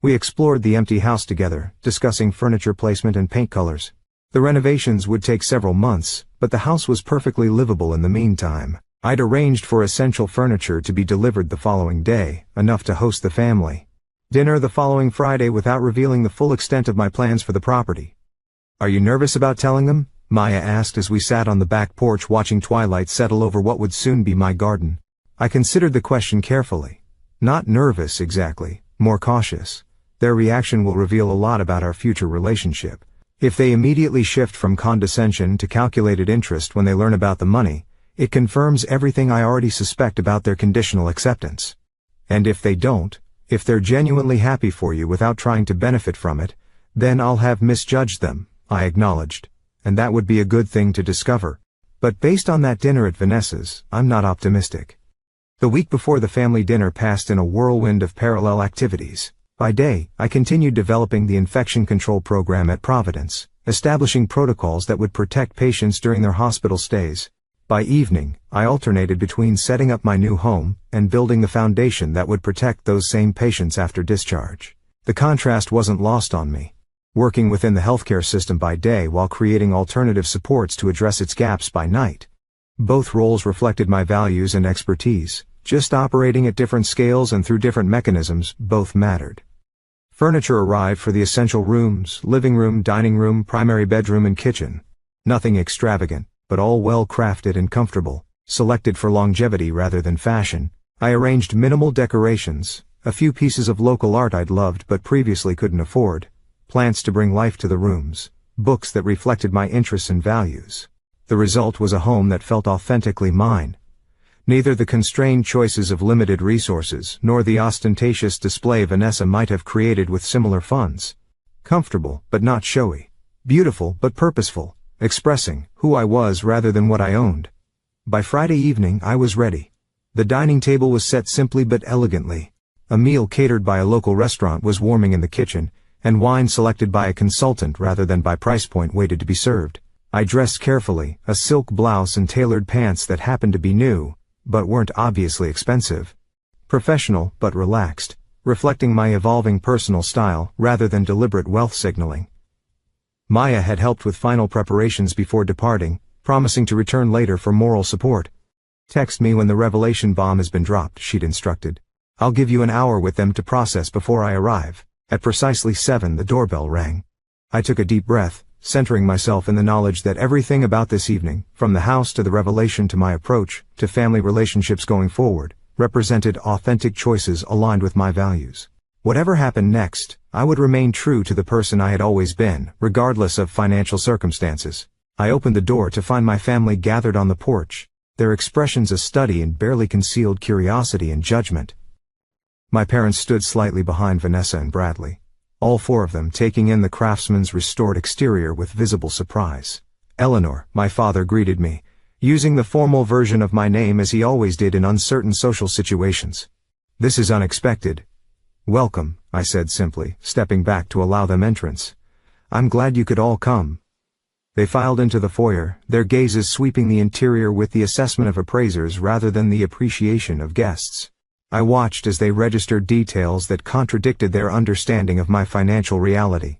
We explored the empty house together, discussing furniture placement and paint colors. The renovations would take several months, but the house was perfectly livable in the meantime. I'd arranged for essential furniture to be delivered the following day, enough to host the family. Dinner the following Friday without revealing the full extent of my plans for the property. "Are you nervous about telling them?" Maya asked as we sat on the back porch watching twilight settle over what would soon be my garden. I considered the question carefully. Not nervous exactly, more cautious. Their reaction will reveal a lot about our future relationship. If they immediately shift from condescension to calculated interest when they learn about the money, it confirms everything I already suspect about their conditional acceptance. And if they don't, if they're genuinely happy for you without trying to benefit from it, then I'll have misjudged them, I acknowledged. And that would be a good thing to discover. But based on that dinner at Vanessa's, I'm not optimistic. The week before the family dinner passed in a whirlwind of parallel activities. By day, I continued developing the infection control program at Providence, establishing protocols that would protect patients during their hospital stays. By evening, I alternated between setting up my new home and building the foundation that would protect those same patients after discharge. The contrast wasn't lost on me. Working within the healthcare system by day while creating alternative supports to address its gaps by night. Both roles reflected my values and expertise, just operating at different scales and through different mechanisms, both mattered. Furniture arrived for the essential rooms, living room, dining room, primary bedroom and kitchen. Nothing extravagant, but all well crafted and comfortable, selected for longevity rather than fashion. I arranged minimal decorations, a few pieces of local art I'd loved but previously couldn't afford, plants to bring life to the rooms, books that reflected my interests and values. The result was a home that felt authentically mine. Neither the constrained choices of limited resources nor the ostentatious display Vanessa might have created with similar funds. Comfortable, but not showy. Beautiful, but purposeful, expressing who I was rather than what I owned. By Friday evening, I was ready. The dining table was set simply but elegantly. A meal catered by a local restaurant was warming in the kitchen, and wine selected by a consultant rather than by price point waited to be served. I dressed carefully, a silk blouse and tailored pants that happened to be new, but weren't obviously expensive. Professional, but relaxed, reflecting my evolving personal style rather than deliberate wealth signaling. Maya had helped with final preparations before departing, promising to return later for moral support. "Text me when the revelation bomb has been dropped," she'd instructed. "I'll give you an hour with them to process before I arrive." At precisely 7, the doorbell rang. I took a deep breath, centering myself in the knowledge that everything about this evening, from the house to the revelation to my approach, to family relationships going forward, represented authentic choices aligned with my values. Whatever happened next, I would remain true to the person I had always been, regardless of financial circumstances. I opened the door to find my family gathered on the porch, their expressions a study in barely concealed curiosity and judgment. My parents stood slightly behind Vanessa and Bradley, all four of them taking in the craftsman's restored exterior with visible surprise. Eleanor, my father greeted me, using the formal version of my name as he always did in uncertain social situations. This is unexpected. Welcome, I said simply, stepping back to allow them entrance. I'm glad you could all come. They filed into the foyer, their gazes sweeping the interior with the assessment of appraisers rather than the appreciation of guests. I watched as they registered details that contradicted their understanding of my financial reality.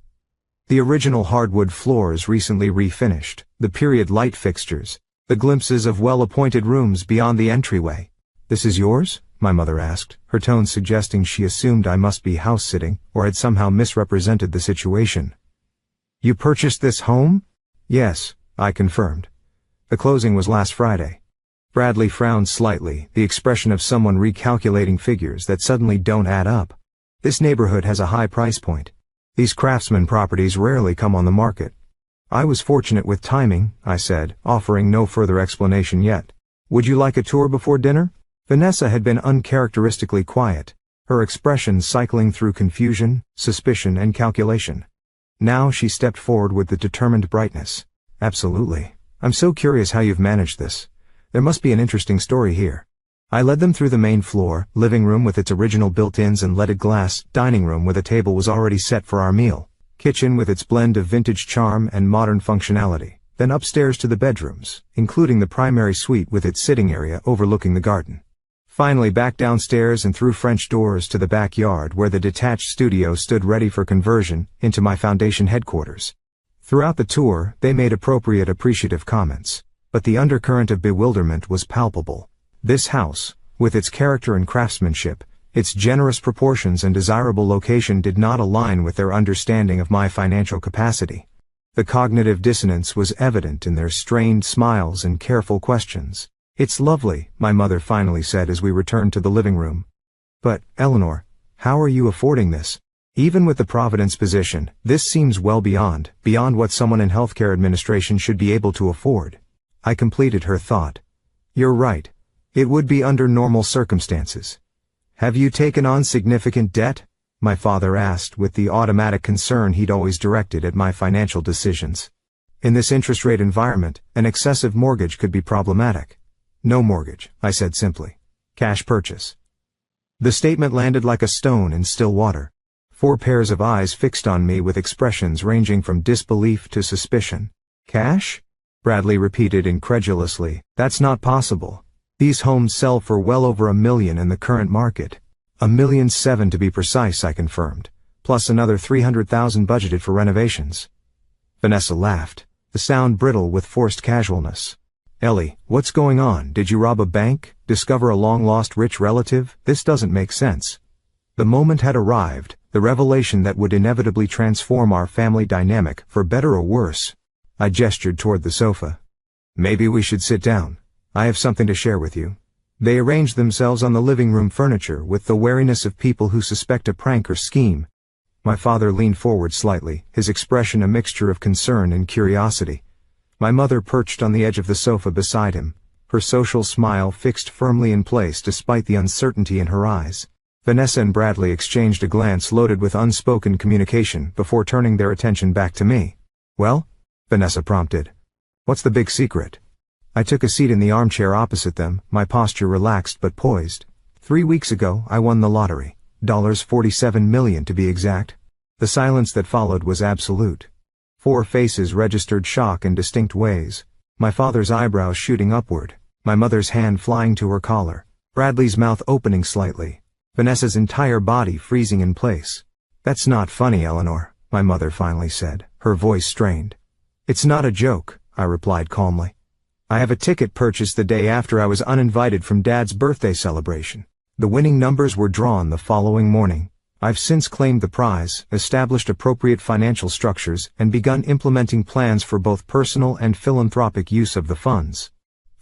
The original hardwood floors recently refinished, the period light fixtures, the glimpses of well-appointed rooms beyond the entryway. This is yours? My mother asked, her tone suggesting she assumed I must be house-sitting or had somehow misrepresented the situation. You purchased this home? Yes, I confirmed. The closing was last Friday. Bradley frowned slightly, the expression of someone recalculating figures that suddenly don't add up. This neighborhood has a high price point. These craftsman properties rarely come on the market. I was fortunate with timing, I said, offering no further explanation yet. Would you like a tour before dinner? Vanessa had been uncharacteristically quiet, her expression cycling through confusion, suspicion, and calculation. Now she stepped forward with the determined brightness. Absolutely. I'm so curious how you've managed this. There must be an interesting story here. I led them through the main floor, living room with its original built-ins and leaded glass, dining room where the table was already set for our meal, kitchen with its blend of vintage charm and modern functionality, then upstairs to the bedrooms, including the primary suite with its sitting area overlooking the garden. Finally back downstairs and through French doors to the backyard where the detached studio stood ready for conversion into my foundation headquarters. Throughout the tour, they made appropriate appreciative comments, but the undercurrent of bewilderment was palpable. This house, with its character and craftsmanship, its generous proportions and desirable location did not align with their understanding of my financial capacity. The cognitive dissonance was evident in their strained smiles and careful questions. It's lovely, my mother finally said as we returned to the living room. But, Eleanor, how are you affording this? Even with the Providence position, this seems well beyond what someone in healthcare administration should be able to afford. I completed her thought. You're right. It would be under normal circumstances. Have you taken on significant debt? My father asked with the automatic concern he'd always directed at my financial decisions. In this interest rate environment, an excessive mortgage could be problematic. No mortgage, I said simply. Cash purchase. The statement landed like a stone in still water. 4 pairs of eyes fixed on me with expressions ranging from disbelief to suspicion. Cash? Bradley repeated incredulously. That's not possible. These homes sell for well over $1 million in the current market. $1.7 million to be precise, I confirmed, plus another $300,000 budgeted for renovations. Vanessa laughed, the sound brittle with forced casualness. Ellie, what's going on? Did you rob a bank? Discover a long-lost rich relative? This doesn't make sense. The moment had arrived, the revelation that would inevitably transform our family dynamic, for better or worse. I gestured toward the sofa. Maybe we should sit down. I have something to share with you. They arranged themselves on the living room furniture with the wariness of people who suspect a prank or scheme. My father leaned forward slightly, his expression a mixture of concern and curiosity. My mother perched on the edge of the sofa beside him, her social smile fixed firmly in place despite the uncertainty in her eyes. Vanessa and Bradley exchanged a glance loaded with unspoken communication before turning their attention back to me. Well? Vanessa prompted. What's the big secret? I took a seat in the armchair opposite them, my posture relaxed but poised. 3 weeks ago, I won the lottery. $47 million to be exact. The silence that followed was absolute. 4 faces registered shock in distinct ways. My father's eyebrows shooting upward, my mother's hand flying to her collar, Bradley's mouth opening slightly, Vanessa's entire body freezing in place. That's not funny, Eleanor, my mother finally said, her voice strained. It's not a joke, I replied calmly. I have a ticket purchased the day after I was uninvited from Dad's birthday celebration. The winning numbers were drawn the following morning. I've since claimed the prize, established appropriate financial structures, and begun implementing plans for both personal and philanthropic use of the funds.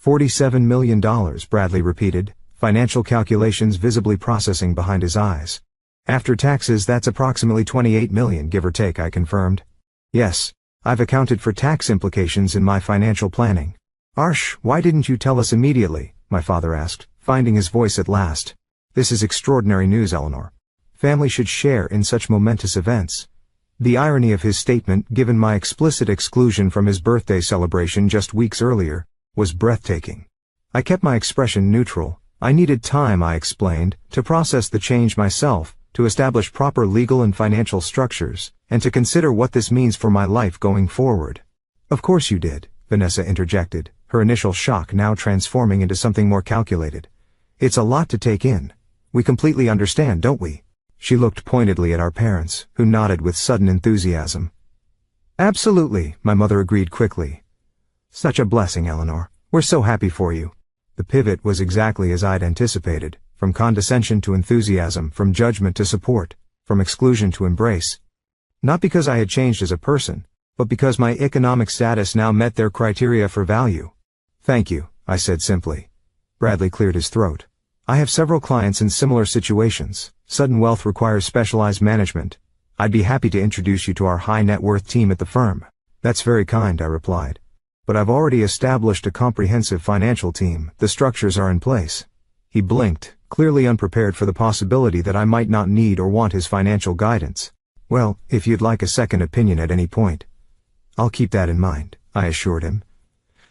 $47 million, Bradley repeated, financial calculations visibly processing behind his eyes. After taxes, that's approximately $28 million, give or take, I confirmed. Yes, I've accounted for tax implications in my financial planning. Arsh, why didn't you tell us immediately? My father asked, finding his voice at last. This is extraordinary news, Eleanor. Family should share in such momentous events. The irony of his statement, given my explicit exclusion from his birthday celebration just weeks earlier, was breathtaking. I kept my expression neutral. I needed time, I explained, to process the change myself, to establish proper legal and financial structures, and to consider what this means for my life going forward. Of course you did, Vanessa interjected, her initial shock now transforming into something more calculated. It's a lot to take in. We completely understand, don't we? She looked pointedly at our parents, who nodded with sudden enthusiasm. Absolutely, my mother agreed quickly. Such a blessing, Eleanor. We're so happy for you. The pivot was exactly as I'd anticipated, from condescension to enthusiasm, from judgment to support, from exclusion to embrace. Not because I had changed as a person, but because my economic status now met their criteria for value. Thank you, I said simply. Bradley cleared his throat. I have several clients in similar situations. Sudden wealth requires specialized management. I'd be happy to introduce you to our high net worth team at the firm. That's very kind, I replied. But I've already established a comprehensive financial team. The structures are in place. He blinked, clearly unprepared for the possibility that I might not need or want his financial guidance. Well, if you'd like a second opinion at any point. I'll keep that in mind, I assured him.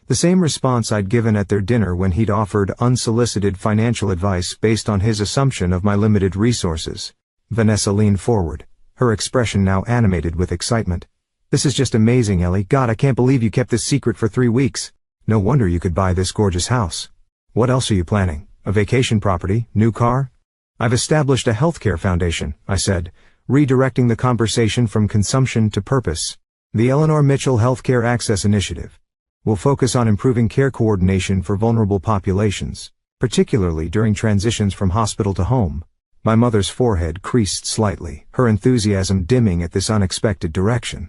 The same response I'd given at their dinner when he'd offered unsolicited financial advice based on his assumption of my limited resources. Vanessa leaned forward, her expression now animated with excitement. This is just amazing, Ellie. God, I can't believe you kept this secret for 3 weeks. No wonder you could buy this gorgeous house. What else are you planning? A vacation property? New car? I've established a healthcare foundation, I said, redirecting the conversation from consumption to purpose. The Eleanor Mitchell Healthcare Access Initiative. We'll focus on improving care coordination for vulnerable populations, particularly during transitions from hospital to home. My mother's forehead creased slightly, her enthusiasm dimming at this unexpected direction.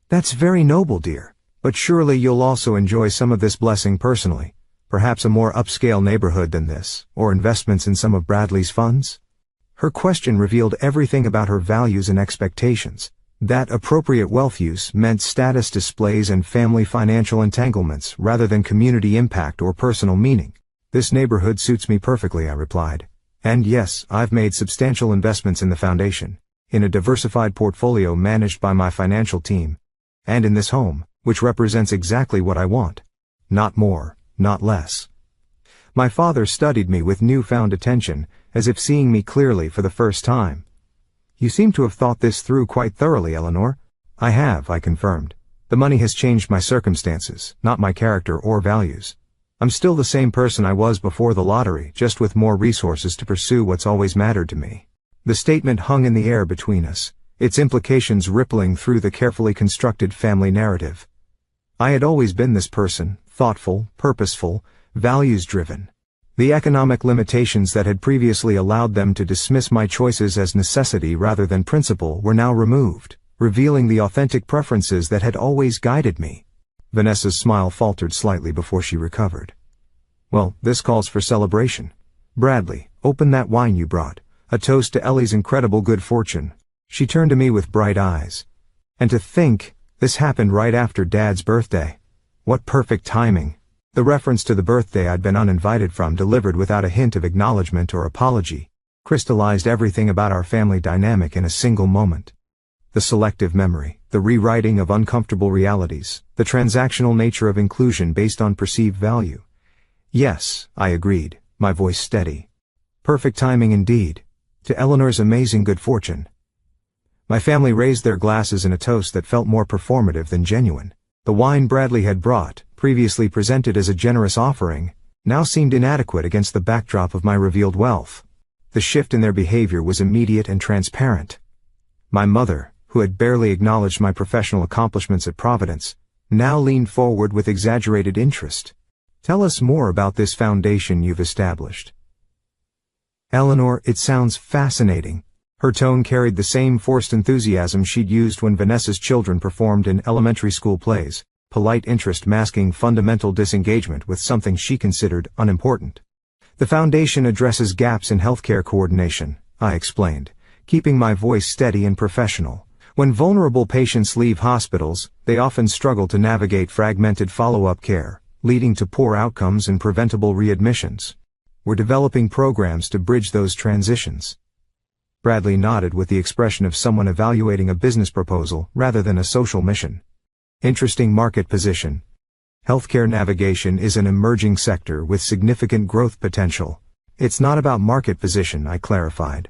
That's very noble, dear. But surely you'll also enjoy some of this blessing personally. Perhaps a more upscale neighborhood than this, or investments in some of Bradley's funds? Her question revealed everything about her values and expectations. That appropriate wealth use meant status displays and family financial entanglements rather than community impact or personal meaning. This neighborhood suits me perfectly, I replied. And yes, I've made substantial investments in the foundation, in a diversified portfolio managed by my financial team, and in this home, which represents exactly what I want. Not more, not less. My father studied me with newfound attention, as if seeing me clearly for the first time. You seem to have thought this through quite thoroughly, Eleanor. I have, I confirmed. The money has changed my circumstances, not my character or values. I'm still the same person I was before the lottery, just with more resources to pursue what's always mattered to me. The statement hung in the air between us, its implications rippling through the carefully constructed family narrative. I had always been this person, thoughtful, purposeful, values-driven. The economic limitations that had previously allowed them to dismiss my choices as necessity rather than principle were now removed, revealing the authentic preferences that had always guided me. Vanessa's smile faltered slightly before she recovered. Well, this calls for celebration. Bradley, open that wine you brought, a toast to Ellie's incredible good fortune. She turned to me with bright eyes. And to think, this happened right after Dad's birthday. What perfect timing. The reference to the birthday I'd been uninvited from, delivered without a hint of acknowledgement or apology, crystallized everything about our family dynamic in a single moment. The selective memory, the rewriting of uncomfortable realities, the transactional nature of inclusion based on perceived value. Yes, I agreed, my voice steady. Perfect timing indeed. To Eleanor's amazing good fortune. My family raised their glasses in a toast that felt more performative than genuine. The wine Bradley had brought, previously presented as a generous offering, now seemed inadequate against the backdrop of my revealed wealth. The shift in their behavior was immediate and transparent. My mother, who had barely acknowledged my professional accomplishments at Providence, now leaned forward with exaggerated interest. Tell us more about this foundation you've established. Eleanor, it sounds fascinating. Her tone carried the same forced enthusiasm she'd used when Vanessa's children performed in elementary school plays, polite interest masking fundamental disengagement with something she considered unimportant. The foundation addresses gaps in healthcare coordination, I explained, keeping my voice steady and professional. When vulnerable patients leave hospitals, they often struggle to navigate fragmented follow-up care, leading to poor outcomes and preventable readmissions. We're developing programs to bridge those transitions. Bradley nodded with the expression of someone evaluating a business proposal rather than a social mission. Interesting market position. Healthcare navigation is an emerging sector with significant growth potential. It's not about market position, I clarified.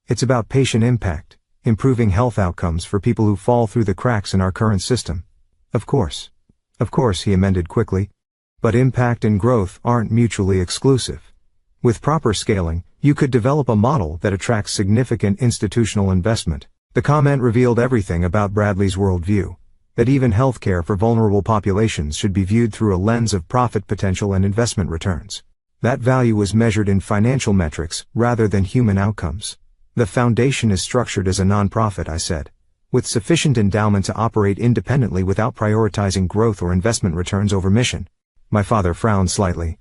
It's about patient impact, improving health outcomes for people who fall through the cracks in our current system. Of course, he amended quickly. But impact and growth aren't mutually exclusive. With proper scaling, you could develop a model that attracts significant institutional investment. The comment revealed everything about Bradley's worldview, that even healthcare for vulnerable populations should be viewed through a lens of profit potential and investment returns. That value was measured in financial metrics rather than human outcomes. The foundation is structured as a nonprofit, I said, with sufficient endowment to operate independently without prioritizing growth or investment returns over mission. My father frowned slightly.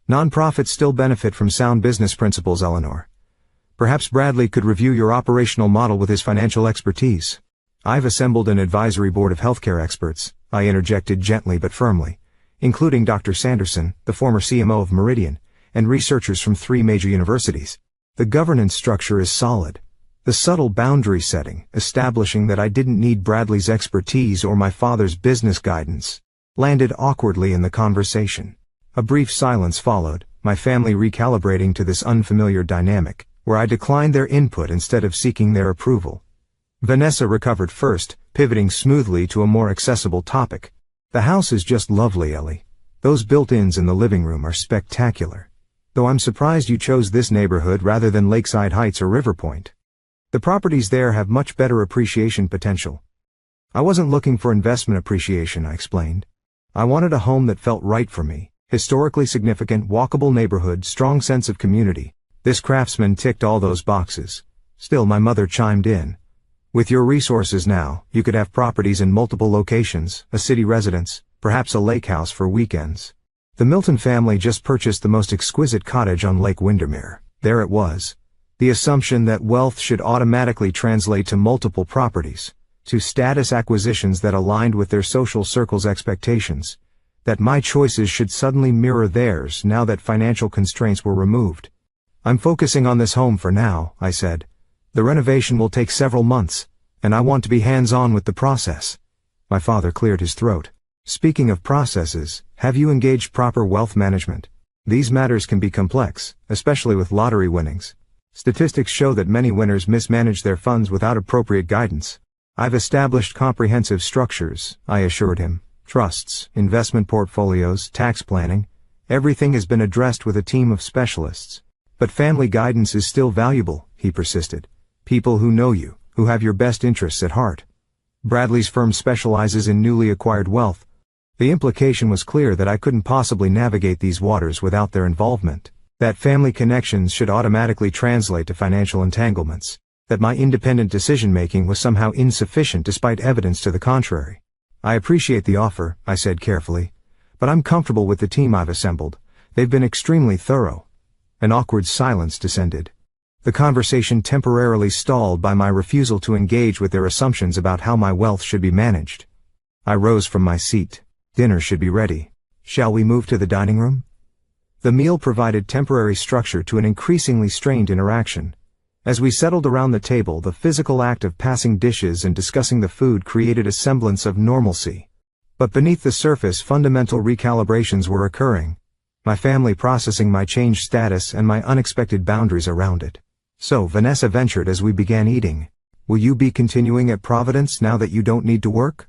Nonprofits still benefit from sound business principles, Eleanor. Perhaps Bradley could review your operational model with his financial expertise. I've assembled an advisory board of healthcare experts, I interjected gently but firmly, including Dr. Sanderson, the former CMO of Meridian, and researchers from 3 major universities. The governance structure is solid. The subtle boundary setting, establishing that I didn't need Bradley's expertise or my father's business guidance, landed awkwardly in the conversation. A brief silence followed, my family recalibrating to this unfamiliar dynamic, where I declined their input instead of seeking their approval. Vanessa recovered first, pivoting smoothly to a more accessible topic. The house is just lovely, Ellie. Those built-ins in the living room are spectacular. Though I'm surprised you chose this neighborhood rather than Lakeside Heights or River Point. The properties there have much better appreciation potential. I wasn't looking for investment appreciation, I explained. I wanted a home that felt right for me. Historically significant, walkable neighborhood, strong sense of community. This craftsman ticked all those boxes. Still, my mother chimed in. With your resources now, you could have properties in multiple locations, a city residence, perhaps a lake house for weekends. The Milton family just purchased the most exquisite cottage on Lake Windermere. There it was. The assumption that wealth should automatically translate to multiple properties, to status acquisitions that aligned with their social circle's expectations, that my choices should suddenly mirror theirs now that financial constraints were removed. I'm focusing on this home for now, I said. The renovation will take several months, and I want to be hands-on with the process. My father cleared his throat. Speaking of processes, have you engaged proper wealth management? These matters can be complex, especially with lottery winnings. Statistics show that many winners mismanage their funds without appropriate guidance. I've established comprehensive structures, I assured him. Trusts, investment portfolios, tax planning. Everything has been addressed with a team of specialists. But family guidance is still valuable, he persisted. People who know you, who have your best interests at heart. Bradley's firm specializes in newly acquired wealth. The implication was clear that I couldn't possibly navigate these waters without their involvement, that family connections should automatically translate to financial entanglements, that my independent decision-making was somehow insufficient despite evidence to the contrary. I appreciate the offer, I said carefully, but I'm comfortable with the team I've assembled. They've been extremely thorough. An awkward silence descended. The conversation temporarily stalled by my refusal to engage with their assumptions about how my wealth should be managed. I rose from my seat. Dinner should be ready. Shall we move to the dining room? The meal provided temporary structure to an increasingly strained interaction. As we settled around the table, the physical act of passing dishes and discussing the food created a semblance of normalcy. But beneath the surface, fundamental recalibrations were occurring. My family processing my changed status and my unexpected boundaries around it. So, Vanessa ventured as we began eating. Will you be continuing at Providence now that you don't need to work?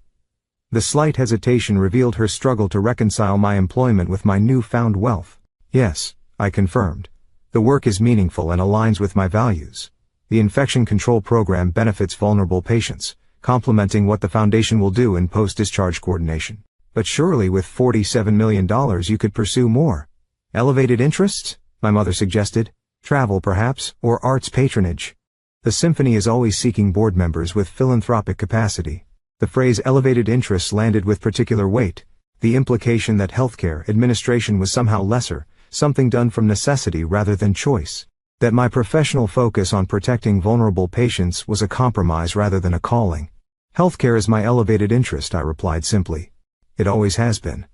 The slight hesitation revealed her struggle to reconcile my employment with my newfound wealth. Yes, I confirmed. The work is meaningful and aligns with my values. The infection control program benefits vulnerable patients, complementing what the foundation will do in post-discharge coordination. But surely with $47 million you could pursue more. Elevated interests? My mother suggested. Travel perhaps, or arts patronage. The symphony is always seeking board members with philanthropic capacity. The phrase elevated interests landed with particular weight. The implication that healthcare administration was somehow lesser, something done from necessity rather than choice. That my professional focus on protecting vulnerable patients was a compromise rather than a calling. Healthcare is my elevated interest, I replied simply. It always has been.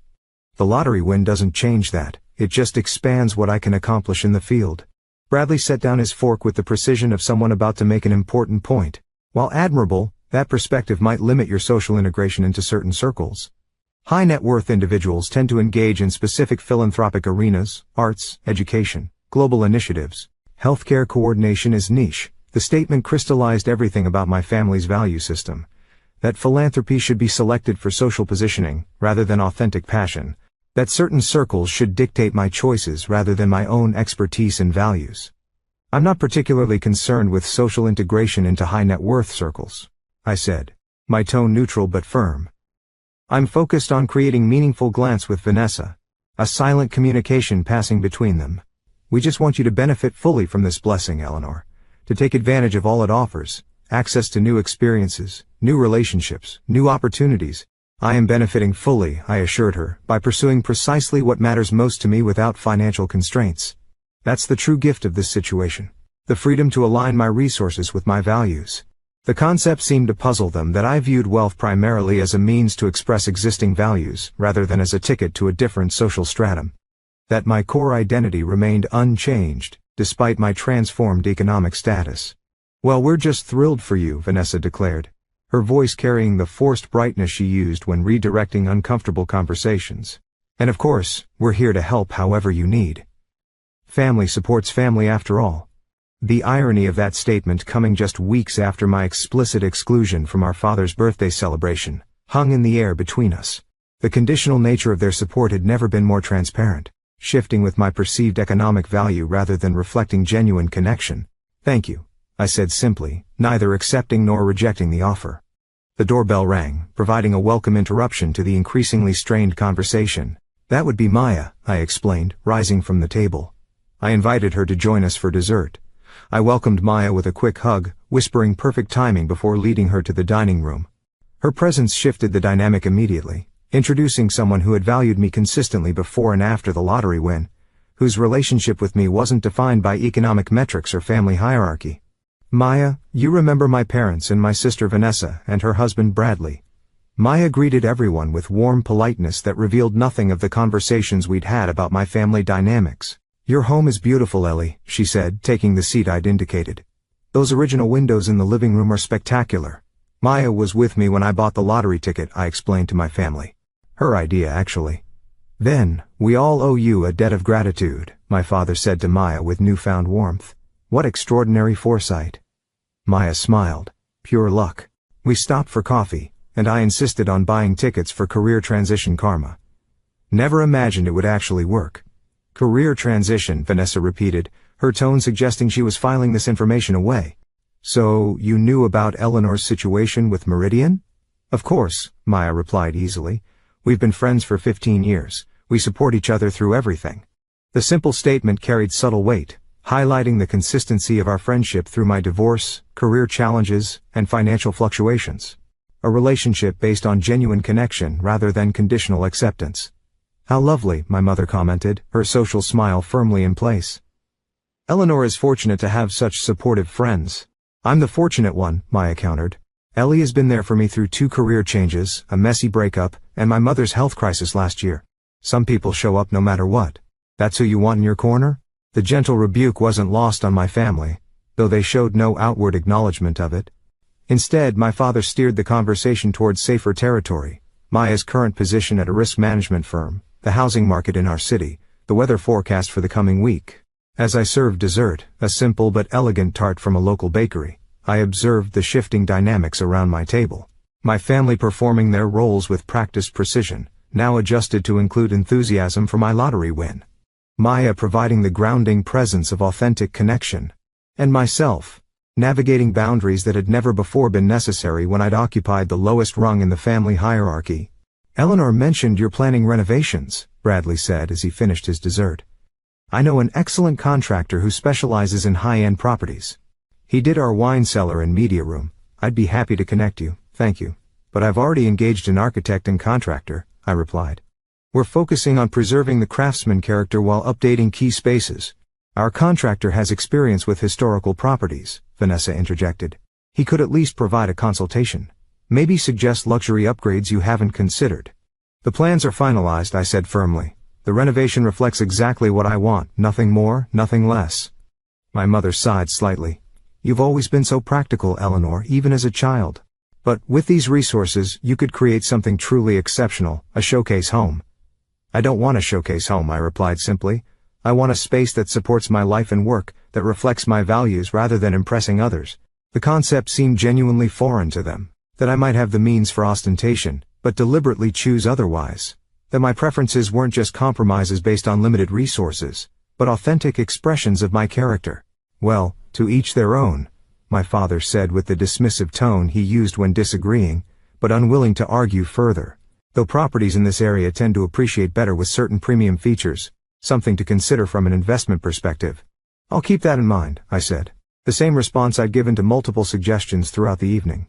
The lottery win doesn't change that, it just expands what I can accomplish in the field. Bradley set down his fork with the precision of someone about to make an important point. While admirable, that perspective might limit your social integration into certain circles. High net worth individuals tend to engage in specific philanthropic arenas, arts, education, global initiatives. Healthcare coordination is niche. The statement crystallized everything about my family's value system. That philanthropy should be selected for social positioning, rather than authentic passion. That certain circles should dictate my choices rather than my own expertise and values. I'm not particularly concerned with social integration into high net worth circles, I said, my tone neutral but firm. I'm focused on creating meaningful glance with Vanessa, a silent communication passing between them. We just want you to benefit fully from this blessing, Eleanor, to take advantage of all it offers, access to new experiences, new relationships, new opportunities. I am benefiting fully, I assured her, by pursuing precisely what matters most to me without financial constraints. That's the true gift of this situation. The freedom to align my resources with my values. The concept seemed to puzzle them that I viewed wealth primarily as a means to express existing values, rather than as a ticket to a different social stratum. That my core identity remained unchanged, despite my transformed economic status. Well, we're just thrilled for you, Vanessa declared, her voice carrying the forced brightness she used when redirecting uncomfortable conversations. And of course, we're here to help however you need. Family supports family after all. The irony of that statement coming just weeks after my explicit exclusion from our father's birthday celebration hung in the air between us. The conditional nature of their support had never been more transparent, shifting with my perceived economic value rather than reflecting genuine connection. Thank you, I said simply, neither accepting nor rejecting the offer. The doorbell rang, providing a welcome interruption to the increasingly strained conversation. That would be Maya, I explained, rising from the table. I invited her to join us for dessert. I welcomed Maya with a quick hug, whispering perfect timing before leading her to the dining room. Her presence shifted the dynamic immediately, introducing someone who had valued me consistently before and after the lottery win, whose relationship with me wasn't defined by economic metrics or family hierarchy. Maya, you remember my parents and my sister Vanessa and her husband Bradley. Maya greeted everyone with warm politeness that revealed nothing of the conversations we'd had about my family dynamics. Your home is beautiful, Ellie, she said, taking the seat I'd indicated. Those original windows in the living room are spectacular. Maya was with me when I bought the lottery ticket, I explained to my family. Her idea, actually. Then, we all owe you a debt of gratitude, my father said to Maya with newfound warmth. What extraordinary foresight. Maya smiled. Pure luck. We stopped for coffee, and I insisted on buying tickets for career transition karma. Never imagined it would actually work. Career transition, Vanessa repeated, her tone suggesting she was filing this information away. So, you knew about Eleanor's situation with Meridian? Of course, Maya replied easily. We've been friends for 15 years. We support each other through everything. The simple statement carried subtle weight, highlighting the consistency of our friendship through my divorce, career challenges, and financial fluctuations. A relationship based on genuine connection rather than conditional acceptance. How lovely, my mother commented, her social smile firmly in place. Eleanor is fortunate to have such supportive friends. I'm the fortunate one, Maya countered. Ellie has been there for me through 2 career changes, a messy breakup, and my mother's health crisis last year. Some people show up no matter what. That's who you want in your corner? The gentle rebuke wasn't lost on my family, though they showed no outward acknowledgement of it. Instead, my father steered the conversation towards safer territory, Maya's current position at a risk management firm, the housing market in our city, the weather forecast for the coming week. As I served dessert, a simple but elegant tart from a local bakery, I observed the shifting dynamics around my table. My family performing their roles with practiced precision, now adjusted to include enthusiasm for my lottery win. Maya providing the grounding presence of authentic connection. And myself, navigating boundaries that had never before been necessary when I'd occupied the lowest rung in the family hierarchy. Eleanor mentioned you're planning renovations, Bradley said as he finished his dessert. I know an excellent contractor who specializes in high-end properties. He did our wine cellar and media room. I'd be happy to connect you, thank you. But I've already engaged an architect and contractor, I replied. We're focusing on preserving the craftsman character while updating key spaces. Our contractor has experience with historical properties, Vanessa interjected. He could at least provide a consultation. Maybe suggest luxury upgrades you haven't considered. The plans are finalized, I said firmly. The renovation reflects exactly what I want, nothing more, nothing less. My mother sighed slightly. You've always been so practical, Eleanor, even as a child. But with these resources, you could create something truly exceptional, a showcase home. I don't want a showcase home, I replied simply. I want a space that supports my life and work, that reflects my values rather than impressing others. The concept seemed genuinely foreign to them, that I might have the means for ostentation, but deliberately choose otherwise. That my preferences weren't just compromises based on limited resources, but authentic expressions of my character. Well, to each their own, my father said with the dismissive tone he used when disagreeing, but unwilling to argue further. Though properties in this area tend to appreciate better with certain premium features, something to consider from an investment perspective. I'll keep that in mind, I said. The same response I'd given to multiple suggestions throughout the evening.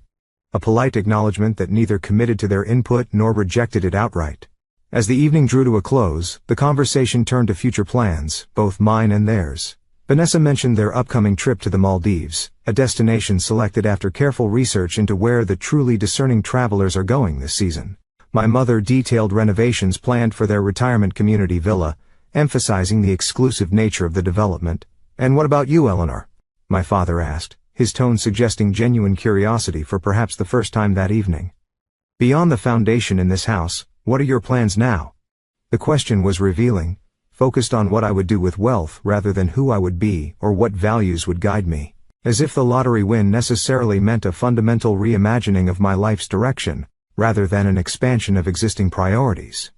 A polite acknowledgement that neither committed to their input nor rejected it outright. As the evening drew to a close, the conversation turned to future plans, both mine and theirs. Vanessa mentioned their upcoming trip to the Maldives, a destination selected after careful research into where the truly discerning travelers are going this season. My mother detailed renovations planned for their retirement community villa, emphasizing the exclusive nature of the development. And what about you, Eleanor? My father asked, his tone suggesting genuine curiosity for perhaps the first time that evening. Beyond the foundation in this house, what are your plans now? The question was revealing, focused on what I would do with wealth rather than who I would be or what values would guide me. As if the lottery win necessarily meant a fundamental reimagining of my life's direction, rather than an expansion of existing priorities.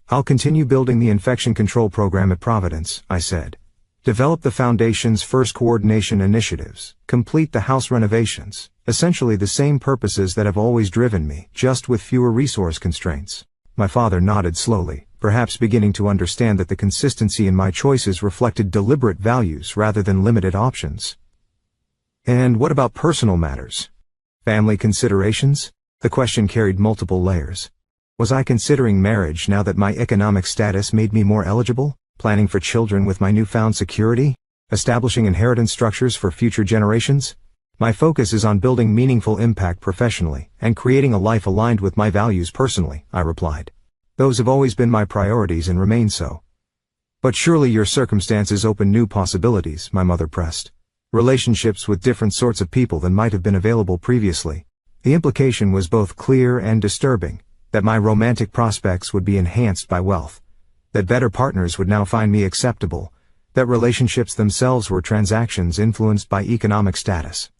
I'll continue building the infection control program at Providence, I said. Develop the foundation's first coordination initiatives, complete the house renovations, essentially the same purposes that have always driven me, just with fewer resource constraints. My father nodded slowly, perhaps beginning to understand that the consistency in my choices reflected deliberate values rather than limited options. And what about personal matters? Family considerations? The question carried multiple layers. Was I considering marriage now that my economic status made me more eligible? Planning for children with my newfound security? Establishing inheritance structures for future generations? My focus is on building meaningful impact professionally and creating a life aligned with my values personally, I replied. Those have always been my priorities and remain so. But surely your circumstances open new possibilities, my mother pressed. Relationships with different sorts of people than might have been available previously. The implication was both clear and disturbing, that my romantic prospects would be enhanced by wealth. That better partners would now find me acceptable, that relationships themselves were transactions influenced by economic status.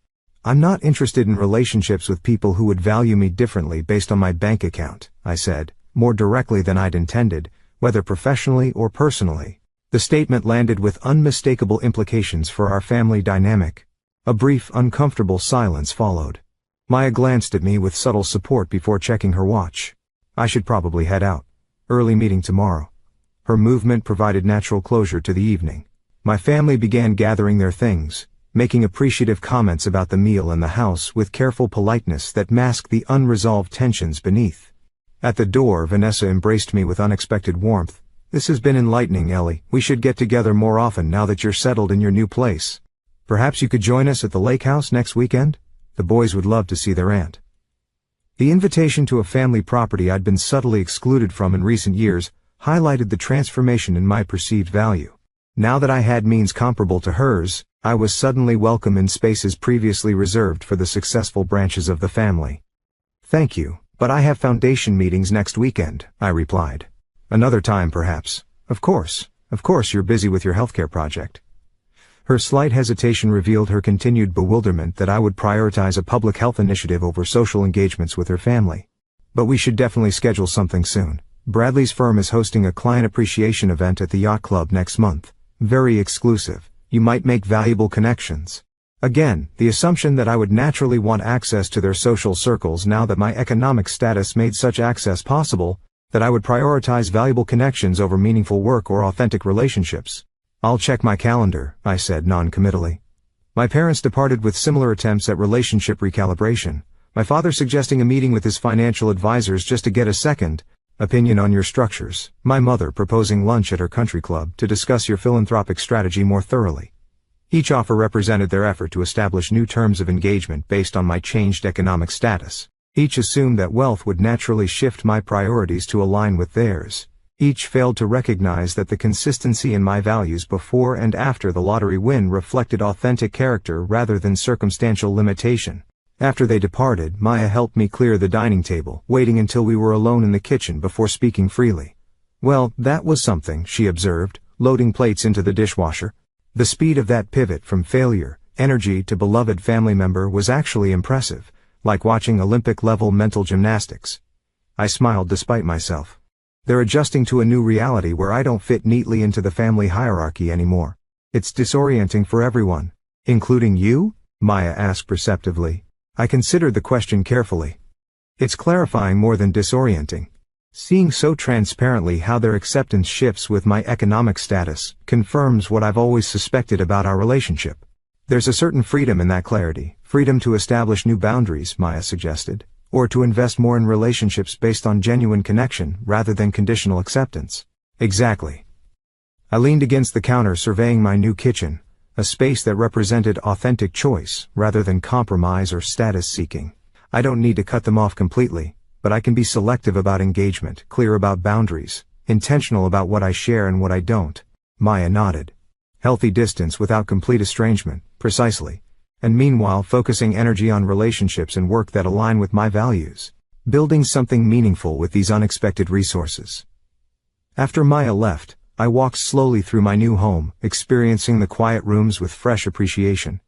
I'm not interested in relationships with people who would value me differently based on my bank account, I said, more directly than I'd intended, whether professionally or personally. The statement landed with unmistakable implications for our family dynamic. A brief, uncomfortable silence followed. Maya glanced at me with subtle support before checking her watch. I should probably head out. Early meeting tomorrow. Her movement provided natural closure to the evening. My family began gathering their things, making appreciative comments about the meal and the house with careful politeness that masked the unresolved tensions beneath. At the door, Vanessa embraced me with unexpected warmth. This has been enlightening, Ellie. We should get together more often now that you're settled in your new place. Perhaps you could join us at the lake house next weekend? The boys would love to see their aunt. The invitation to a family property I'd been subtly excluded from in recent years highlighted the transformation in my perceived value. Now that I had means comparable to hers, I was suddenly welcome in spaces previously reserved for the successful branches of the family. Thank you, but I have foundation meetings next weekend, I replied. Another time perhaps. Of course you're busy with your healthcare project. Her slight hesitation revealed her continued bewilderment that I would prioritize a public health initiative over social engagements with her family. But we should definitely schedule something soon. Bradley's firm is hosting a client appreciation event at the yacht club next month. Very exclusive. You might make valuable connections. Again, the assumption that I would naturally want access to their social circles now that my economic status made such access possible, that I would prioritize valuable connections over meaningful work or authentic relationships. I'll check my calendar, I said non-committally. My parents departed with similar attempts at relationship recalibration, my father suggesting a meeting with his financial advisors just to get a second opinion on your structures, my mother proposing lunch at her country club to discuss your philanthropic strategy more thoroughly. Each offer represented their effort to establish new terms of engagement based on my changed economic status. Each assumed that wealth would naturally shift my priorities to align with theirs. Each failed to recognize that the consistency in my values before and after the lottery win reflected authentic character rather than circumstantial limitation. After they departed, Maya helped me clear the dining table, waiting until we were alone in the kitchen before speaking freely. "Well, that was something," she observed, loading plates into the dishwasher. The speed of that pivot from failure, energy to beloved family member was actually impressive, like watching Olympic-level mental gymnastics. I smiled despite myself. They're adjusting to a new reality where I don't fit neatly into the family hierarchy anymore. It's disorienting for everyone. Including you? Maya asked perceptively. I considered the question carefully. It's clarifying more than disorienting. Seeing so transparently how their acceptance shifts with my economic status confirms what I've always suspected about our relationship. There's a certain freedom in that clarity, freedom to establish new boundaries, Maya suggested, or to invest more in relationships based on genuine connection rather than conditional acceptance. Exactly. I leaned against the counter surveying my new kitchen, a space that represented authentic choice rather than compromise or status seeking. I don't need to cut them off completely, but I can be selective about engagement, clear about boundaries, intentional about what I share and what I don't. Maya nodded. Healthy distance without complete estrangement, precisely. And meanwhile focusing energy on relationships and work that align with my values. Building something meaningful with these unexpected resources. After Maya left, I walked slowly through my new home, experiencing the quiet rooms with fresh appreciation.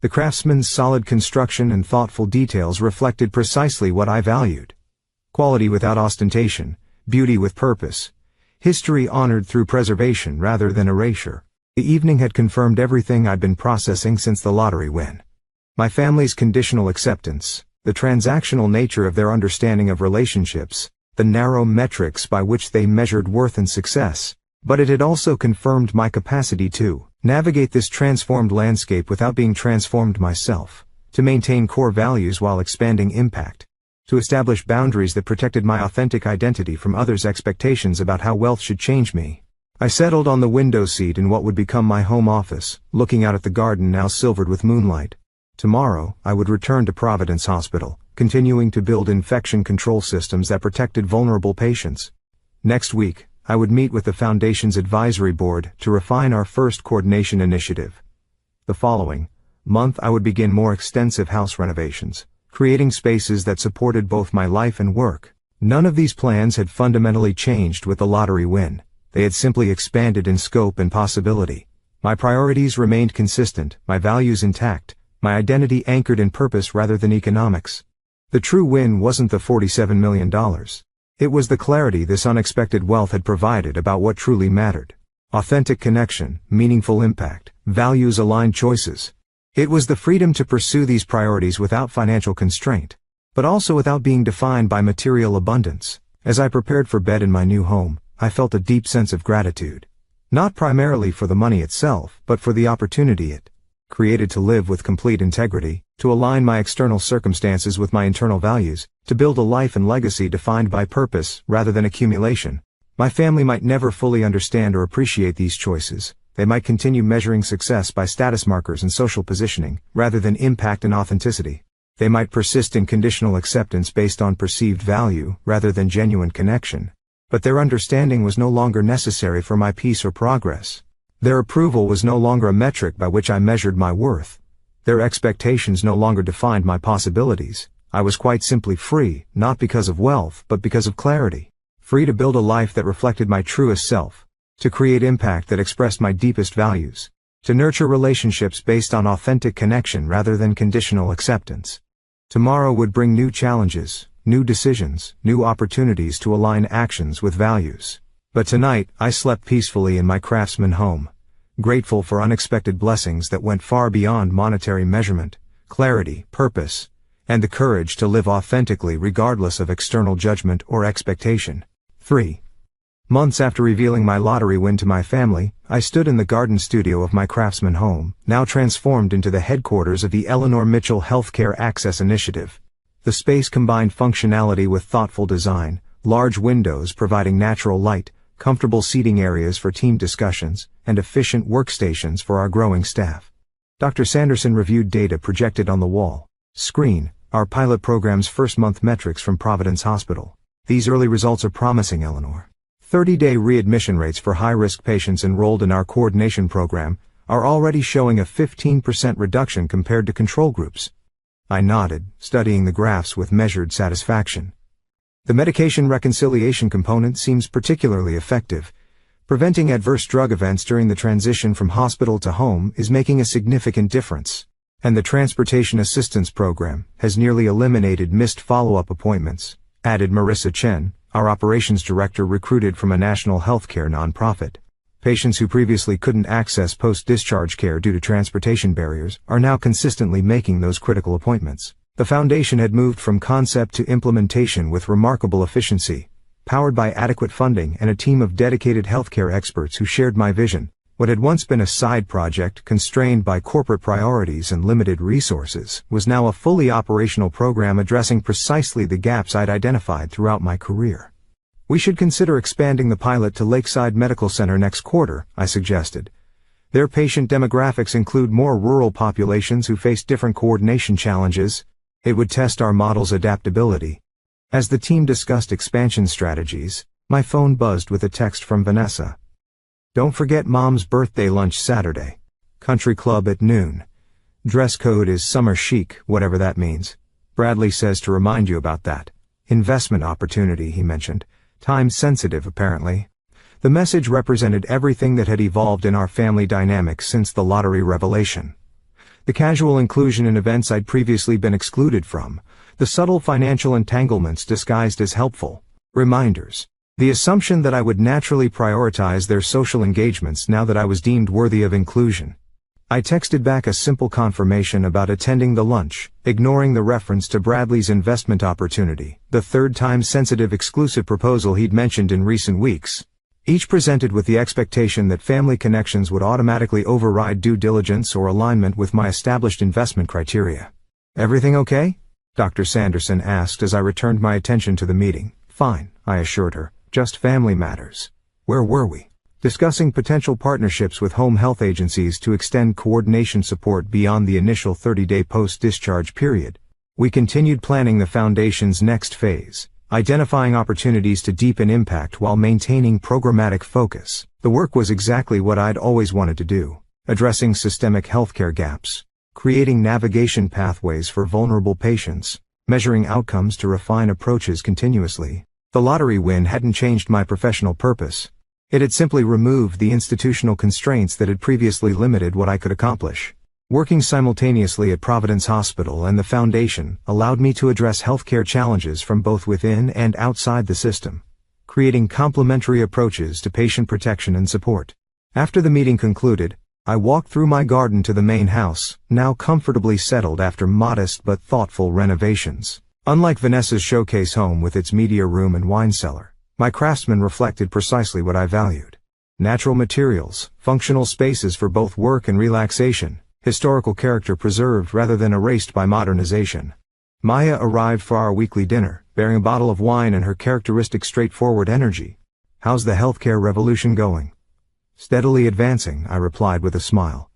The craftsman's solid construction and thoughtful details reflected precisely what I valued. Quality without ostentation, beauty with purpose, history honored through preservation rather than erasure. The evening had confirmed everything I'd been processing since the lottery win. My family's conditional acceptance, the transactional nature of their understanding of relationships, the narrow metrics by which they measured worth and success. But it had also confirmed my capacity to navigate this transformed landscape without being transformed myself, to maintain core values while expanding impact, to establish boundaries that protected my authentic identity from others' expectations about how wealth should change me. I settled on the window seat in what would become my home office, looking out at the garden now silvered with moonlight. Tomorrow, I would return to Providence Hospital, continuing to build infection control systems that protected vulnerable patients. Next week, I would meet with the Foundation's advisory board to refine our first coordination initiative. The following month I would begin more extensive house renovations, creating spaces that supported both my life and work. None of these plans had fundamentally changed with the lottery win. They had simply expanded in scope and possibility. My priorities remained consistent, my values intact, my identity anchored in purpose rather than economics. The true win wasn't the $47 million. It was the clarity this unexpected wealth had provided about what truly mattered. Authentic connection, meaningful impact, values-aligned choices. It was the freedom to pursue these priorities without financial constraint, but also without being defined by material abundance. As I prepared for bed in my new home, I felt a deep sense of gratitude. Not primarily for the money itself, but for the opportunity it created to live with complete integrity, to align my external circumstances with my internal values, to build a life and legacy defined by purpose rather than accumulation. My family might never fully understand or appreciate these choices. They might continue measuring success by status markers and social positioning, rather than impact and authenticity. They might persist in conditional acceptance based on perceived value, rather than genuine connection. But their understanding was no longer necessary for my peace or progress. Their approval was no longer a metric by which I measured my worth. Their expectations no longer defined my possibilities. I was quite simply free, not because of wealth, but because of clarity. Free to build a life that reflected my truest self. To create impact that expressed my deepest values. To nurture relationships based on authentic connection rather than conditional acceptance. Tomorrow would bring new challenges, new decisions, new opportunities to align actions with values. But tonight, I slept peacefully in my craftsman home, grateful for unexpected blessings that went far beyond monetary measurement, clarity, purpose, and the courage to live authentically regardless of external judgment or expectation. 3 months after revealing my lottery win to my family, I stood in the garden studio of my craftsman home, now transformed into the headquarters of the Eleanor Mitchell Healthcare Access Initiative. The space combined functionality with thoughtful design, large windows providing natural light, comfortable seating areas for team discussions, and efficient workstations for our growing staff. Dr. Sanderson reviewed data projected on the wall screen, Our pilot program's first-month metrics from Providence Hospital. These early results are promising, Eleanor. 30-day readmission rates for high-risk patients enrolled in our coordination program are already showing a 15% reduction compared to control groups. I nodded, studying the graphs with measured satisfaction. The medication reconciliation component seems particularly effective. Preventing adverse drug events during the transition from hospital to home is making a significant difference. And the transportation assistance program has nearly eliminated missed follow-up appointments, added Marissa Chen, our operations director recruited from a national healthcare nonprofit. Patients who previously couldn't access post-discharge care due to transportation barriers are now consistently making those critical appointments. The foundation had moved from concept to implementation with remarkable efficiency, powered by adequate funding and a team of dedicated healthcare experts who shared my vision. What had once been a side project constrained by corporate priorities and limited resources was now a fully operational program addressing precisely the gaps I'd identified throughout my career. We should consider expanding the pilot to Lakeside Medical Center next quarter, I suggested. Their patient demographics include more rural populations who face different coordination challenges. It would test our model's adaptability. As the team discussed expansion strategies, my phone buzzed with a text from Vanessa. Don't forget Mom's birthday lunch Saturday. Country Club at noon. Dress code is summer chic, whatever that means. Bradley says to remind you about that. Investment opportunity, he mentioned. Time sensitive, apparently. The message represented everything that had evolved in our family dynamics since the lottery revelation. The casual inclusion in events I'd previously been excluded from. The subtle financial entanglements disguised as helpful reminders. The assumption that I would naturally prioritize their social engagements now that I was deemed worthy of inclusion. I texted back a simple confirmation about attending the lunch, ignoring the reference to Bradley's investment opportunity, the third time-sensitive exclusive proposal he'd mentioned in recent weeks. Each presented with the expectation that family connections would automatically override due diligence or alignment with my established investment criteria. Everything okay? Dr. Sanderson asked as I returned my attention to the meeting. Fine, I assured her. Just family matters. Where were we? Discussing potential partnerships with home health agencies to extend coordination support beyond the initial 30-day post-discharge period. We continued planning the foundation's next phase, identifying opportunities to deepen impact while maintaining programmatic focus. The work was exactly what I'd always wanted to do, addressing systemic healthcare gaps, creating navigation pathways for vulnerable patients, measuring outcomes to refine approaches continuously. The lottery win hadn't changed my professional purpose. It had simply removed the institutional constraints that had previously limited what I could accomplish. Working simultaneously at Providence Hospital and the Foundation allowed me to address healthcare challenges from both within and outside the system, creating complementary approaches to patient protection and support. After the meeting concluded, I walked through my garden to the main house, now comfortably settled after modest but thoughtful renovations. Unlike Vanessa's showcase home with its media room and wine cellar, my craftsman reflected precisely what I valued. Natural materials, functional spaces for both work and relaxation, historical character preserved rather than erased by modernization. Maya arrived for our weekly dinner, bearing a bottle of wine and her characteristic straightforward energy. How's the healthcare revolution going? Steadily advancing, I replied with a smile.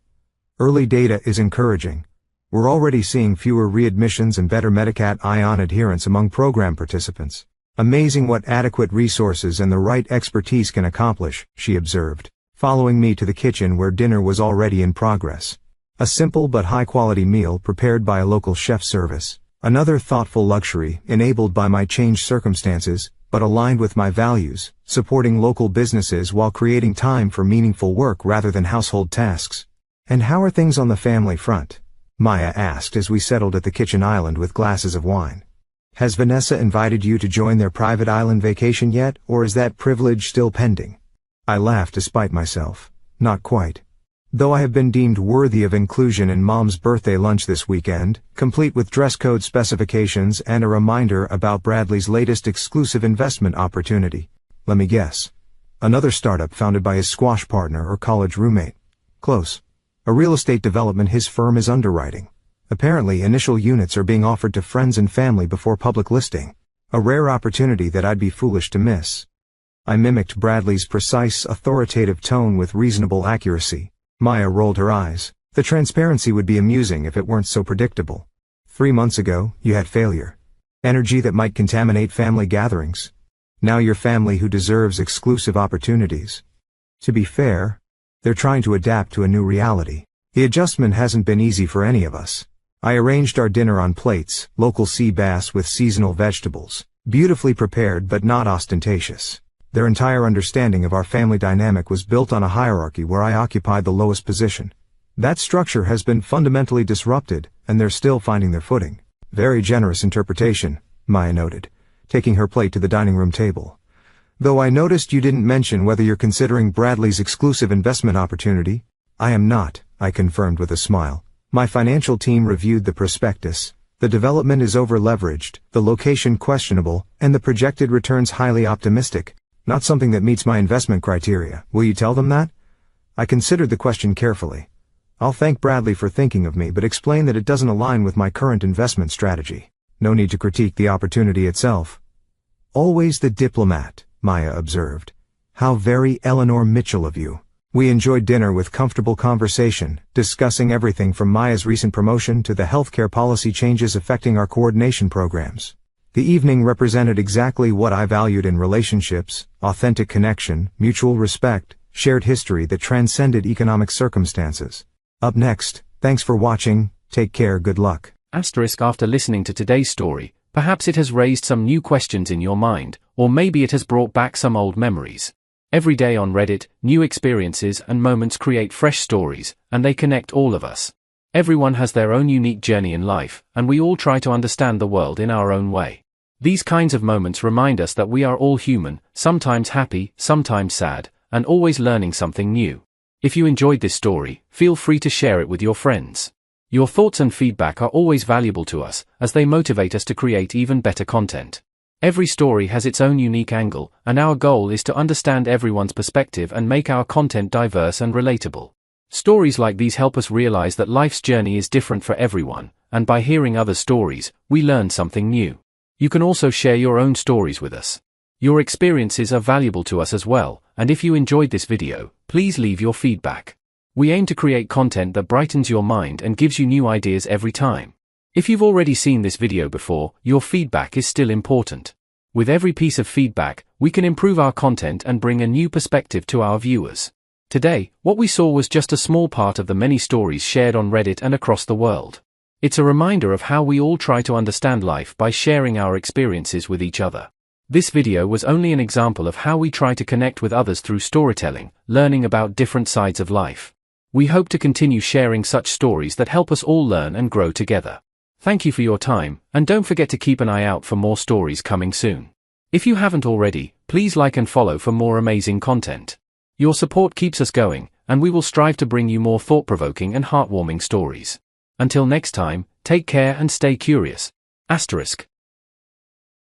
Early data is encouraging. We're already seeing fewer readmissions and better Medicat ION adherence among program participants. Amazing what adequate resources and the right expertise can accomplish, she observed, following me to the kitchen where dinner was already in progress. A simple but high-quality meal prepared by a local chef service. Another thoughtful luxury enabled by my changed circumstances, but aligned with my values, supporting local businesses while creating time for meaningful work rather than household tasks. And how are things on the family front? Maya asked as we settled at the kitchen island with glasses of wine. Has Vanessa invited you to join their private island vacation yet, or is that privilege still pending? I laughed despite myself. Not quite. Though I have been deemed worthy of inclusion in Mom's birthday lunch this weekend, complete with dress code specifications and a reminder about Bradley's latest exclusive investment opportunity. Let me guess. Another startup founded by his squash partner or college roommate. Close. A real estate development his firm is underwriting. Apparently initial units are being offered to friends and family before public listing. A rare opportunity that I'd be foolish to miss. I mimicked Bradley's precise, authoritative tone with reasonable accuracy. Maya rolled her eyes. The transparency would be amusing if it weren't so predictable. 3 months ago, you had failure. Energy that might contaminate family gatherings. Now your family who deserves exclusive opportunities. To be fair, they're trying to adapt to a new reality. The adjustment hasn't been easy for any of us. I arranged our dinner on plates, local sea bass with seasonal vegetables, beautifully prepared but not ostentatious. Their entire understanding of our family dynamic was built on a hierarchy where I occupied the lowest position. That structure has been fundamentally disrupted, and they're still finding their footing. Very generous interpretation, Maya noted, taking her plate to the dining room table. Though I noticed you didn't mention whether you're considering Bradley's exclusive investment opportunity. I am not, I confirmed with a smile. My financial team reviewed the prospectus. The development is over-leveraged, the location questionable, and the projected returns highly optimistic. Not something that meets my investment criteria. Will you tell them that? I considered the question carefully. I'll thank Bradley for thinking of me but explain that it doesn't align with my current investment strategy. No need to critique the opportunity itself. Always the diplomat, Maya observed. How very Eleanor Mitchell of you. We enjoyed dinner with comfortable conversation, discussing everything from Maya's recent promotion to the healthcare policy changes affecting our coordination programs. The evening represented exactly what I valued in relationships: authentic connection, mutual respect, shared history that transcended economic circumstances. Up next, thanks for watching, take care, good luck. After listening to today's story, perhaps it has raised some new questions in your mind, or maybe it has brought back some old memories. Every day on Reddit, new experiences and moments create fresh stories, and they connect all of us. Everyone has their own unique journey in life, and we all try to understand the world in our own way. These kinds of moments remind us that we are all human, sometimes happy, sometimes sad, and always learning something new. If you enjoyed this story, feel free to share it with your friends. Your thoughts and feedback are always valuable to us, as they motivate us to create even better content. Every story has its own unique angle, and our goal is to understand everyone's perspective and make our content diverse and relatable. Stories like these help us realize that life's journey is different for everyone, and by hearing other stories, we learn something new. You can also share your own stories with us. Your experiences are valuable to us as well, and if you enjoyed this video, please leave your feedback. We aim to create content that brightens your mind and gives you new ideas every time. If you've already seen this video before, your feedback is still important. With every piece of feedback, we can improve our content and bring a new perspective to our viewers. Today, what we saw was just a small part of the many stories shared on Reddit and across the world. It's a reminder of how we all try to understand life by sharing our experiences with each other. This video was only an example of how we try to connect with others through storytelling, learning about different sides of life. We hope to continue sharing such stories that help us all learn and grow together. Thank you for your time, and don't forget to keep an eye out for more stories coming soon. If you haven't already, please like and follow for more amazing content. Your support keeps us going, and we will strive to bring you more thought-provoking and heartwarming stories. Until next time, take care and stay curious. **